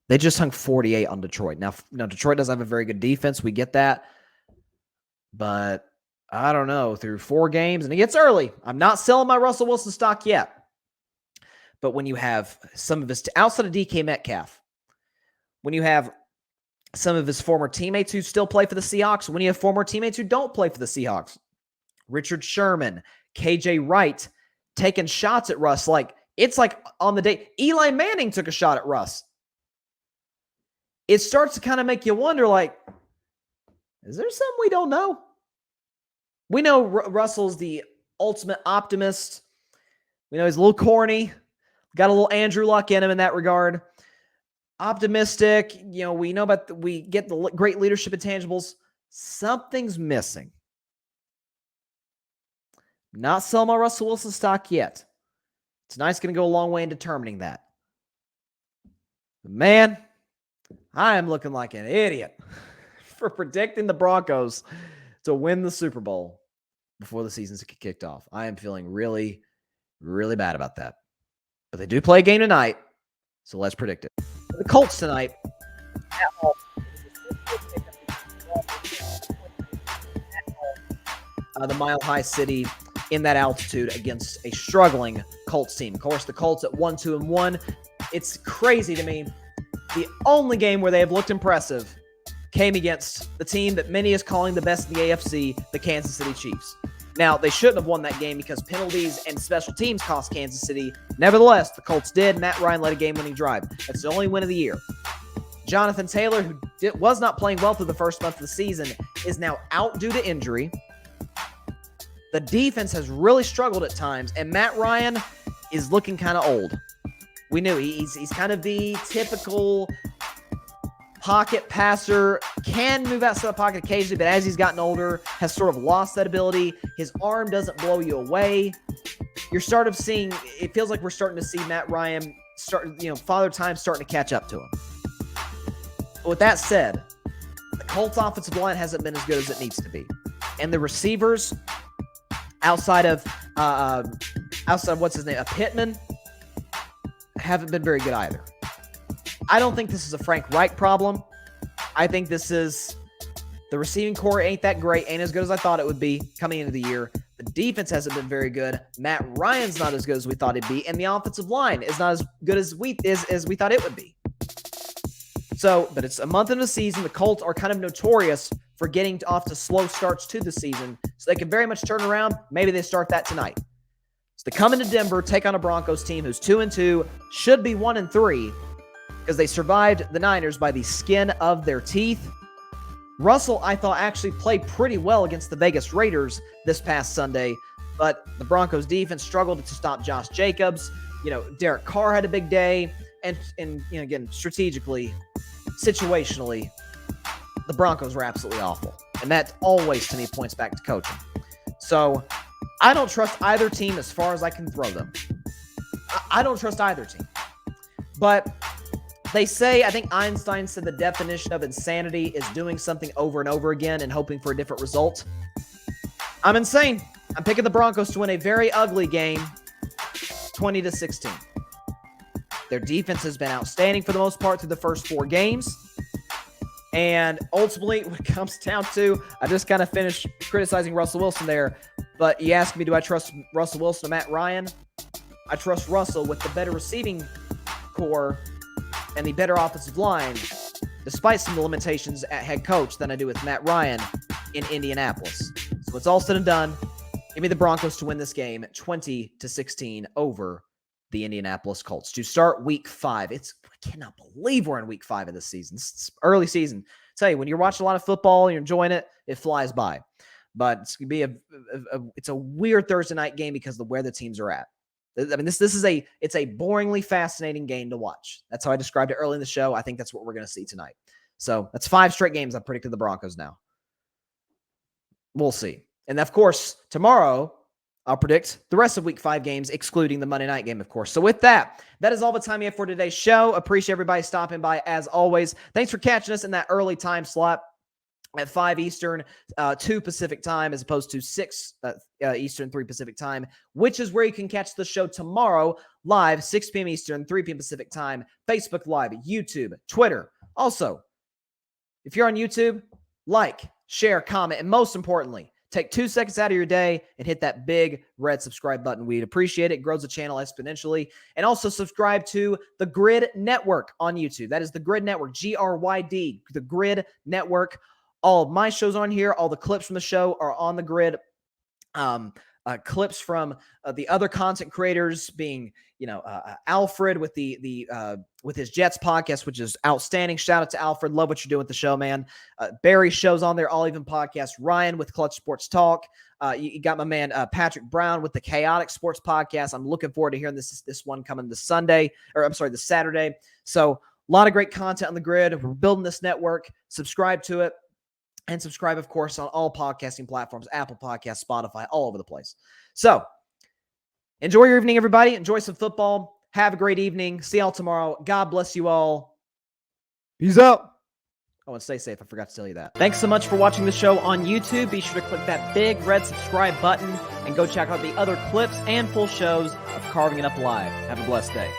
[SPEAKER 1] They just hung 48 on Detroit. Now, Detroit doesn't have a very good defense. We get that. But I don't know. Through 4 games, and it gets early. I'm not selling my Russell Wilson stock yet. But when you have some of his, outside of DK Metcalf, when you have some of his former teammates who still play for the Seahawks, when you have former teammates who don't play for the Seahawks, Richard Sherman, KJ Wright, taking shots at Russ, it's like on the day Eli Manning took a shot at Russ. It starts to kind of make you wonder, is there something we don't know? We know Russell's the ultimate optimist. We know he's a little corny. Got a little Andrew Luck in him in that regard. Optimistic. We know we get the great leadership intangibles. Something's missing. Not selling my Russell Wilson stock yet. Tonight's going to go a long way in determining that. But man, I am looking like an idiot for predicting the Broncos to win the Super Bowl before the season's kicked off. I am feeling really, really bad about that. But they do play a game tonight, so let's predict it. The Colts tonight at home. The Mile High City in that altitude against a struggling Colts team. Of course, the Colts at 1-2-1. It's crazy to me. The only game where they have looked impressive came against the team that many is calling the best in the AFC, the Kansas City Chiefs. Now, they shouldn't have won that game because penalties and special teams cost Kansas City. Nevertheless, the Colts did. Matt Ryan led a game-winning drive. That's the only win of the year. Jonathan Taylor, who was not playing well through the first month of the season, is now out due to injury. The defense has really struggled at times, and Matt Ryan is looking kind of old. We knew he's kind of the typical pocket passer, can move outside the pocket occasionally, but as he's gotten older, has sort of lost that ability. His arm doesn't blow you away. You're sort of seeing, it feels like we're starting to see Matt Ryan Father Time starting to catch up to him. But with that said, the Colts offensive line hasn't been as good as it needs to be. And the receivers, outside of what's his name, Pittman, haven't been very good either. I don't think this is a Frank Reich problem. I think this is the receiving core ain't that great, ain't as good as I thought it would be coming into the year. The defense hasn't been very good. Matt Ryan's not as good as we thought it'd be, and the offensive line is not as good as we thought it would be. So, but it's a month into the season. The Colts are kind of notorious for getting off to slow starts to the season, so they can very much turn around. Maybe they start that tonight. So they come into Denver, take on a Broncos team who's 2-2, should be 1-3, because they survived the Niners by the skin of their teeth. Russell, I thought, actually played pretty well against the Vegas Raiders this past Sunday, but the Broncos defense struggled to stop Josh Jacobs. Derek Carr had a big day, and again, strategically, situationally, the Broncos were absolutely awful. And that always, to me, points back to coaching. So I don't trust either team as far as I can throw them. I don't trust either team. But they say, I think Einstein said the definition of insanity is doing something over and over again and hoping for a different result. I'm insane. I'm picking the Broncos to win a very ugly game, 20-16. Their defense has been outstanding for the most part through the first 4 games. And ultimately, what it comes down to, I just kind of finished criticizing Russell Wilson there, but you asked me, do I trust Russell Wilson or Matt Ryan? I trust Russell with the better receiving core and the better offensive line, despite some of the limitations at head coach, than I do with Matt Ryan in Indianapolis. So it's all said and done. Give me the Broncos to win this game 20-16 over the Indianapolis Colts to start week 5. I cannot believe we're in week 5 of this season. It's early season. I tell you, when you're watching a lot of football, you're enjoying it, it flies by. But it's going to be it's a weird Thursday night game because of where the teams are at. I mean, it's a boringly fascinating game to watch. That's how I described it early in the show. I think that's what we're going to see tonight. So that's 5 straight games I've predicted the Broncos now. We'll see. And of course, tomorrow, I'll predict the rest of week 5 games, excluding the Monday night game, of course. So with that is all the time we have for today's show. Appreciate everybody stopping by as always. Thanks for catching us in that early time slot at 5 Eastern, 2 Pacific time, as opposed to 6 Eastern, 3 Pacific time, which is where you can catch the show tomorrow live, 6 p.m. Eastern, 3 p.m. Pacific time, Facebook Live, YouTube, Twitter. Also, if you're on YouTube, like, share, comment, and most importantly, take 2 seconds out of your day and hit that big red subscribe button. We'd appreciate it. It grows the channel exponentially. And also subscribe to the Grid Network on YouTube. That is the Grid Network, GRYD, the Grid Network. All of my shows on here, all the clips from the show are on the Grid. Clips from the other content creators, being Alfred with with his Jets podcast, which is outstanding. Shout out to Alfred, love what you're doing with the show, man. Barry's shows on there, All Even podcast. Ryan with Clutch Sports Talk. You got my man Patrick Brown with the Chaotic Sports podcast. I'm looking forward to hearing this one coming this Saturday. So a lot of great content on the Grid. We're building this network. Subscribe to it. And subscribe, of course, on all podcasting platforms, Apple Podcasts, Spotify, all over the place. So, enjoy your evening, everybody. Enjoy some football. Have a great evening. See y'all tomorrow. God bless you all. Peace out. Oh, and stay safe. I forgot to tell you that. Thanks so much for watching the show on YouTube. Be sure to click that big red subscribe button and go check out the other clips and full shows of Carving It Up Live. Have a blessed day.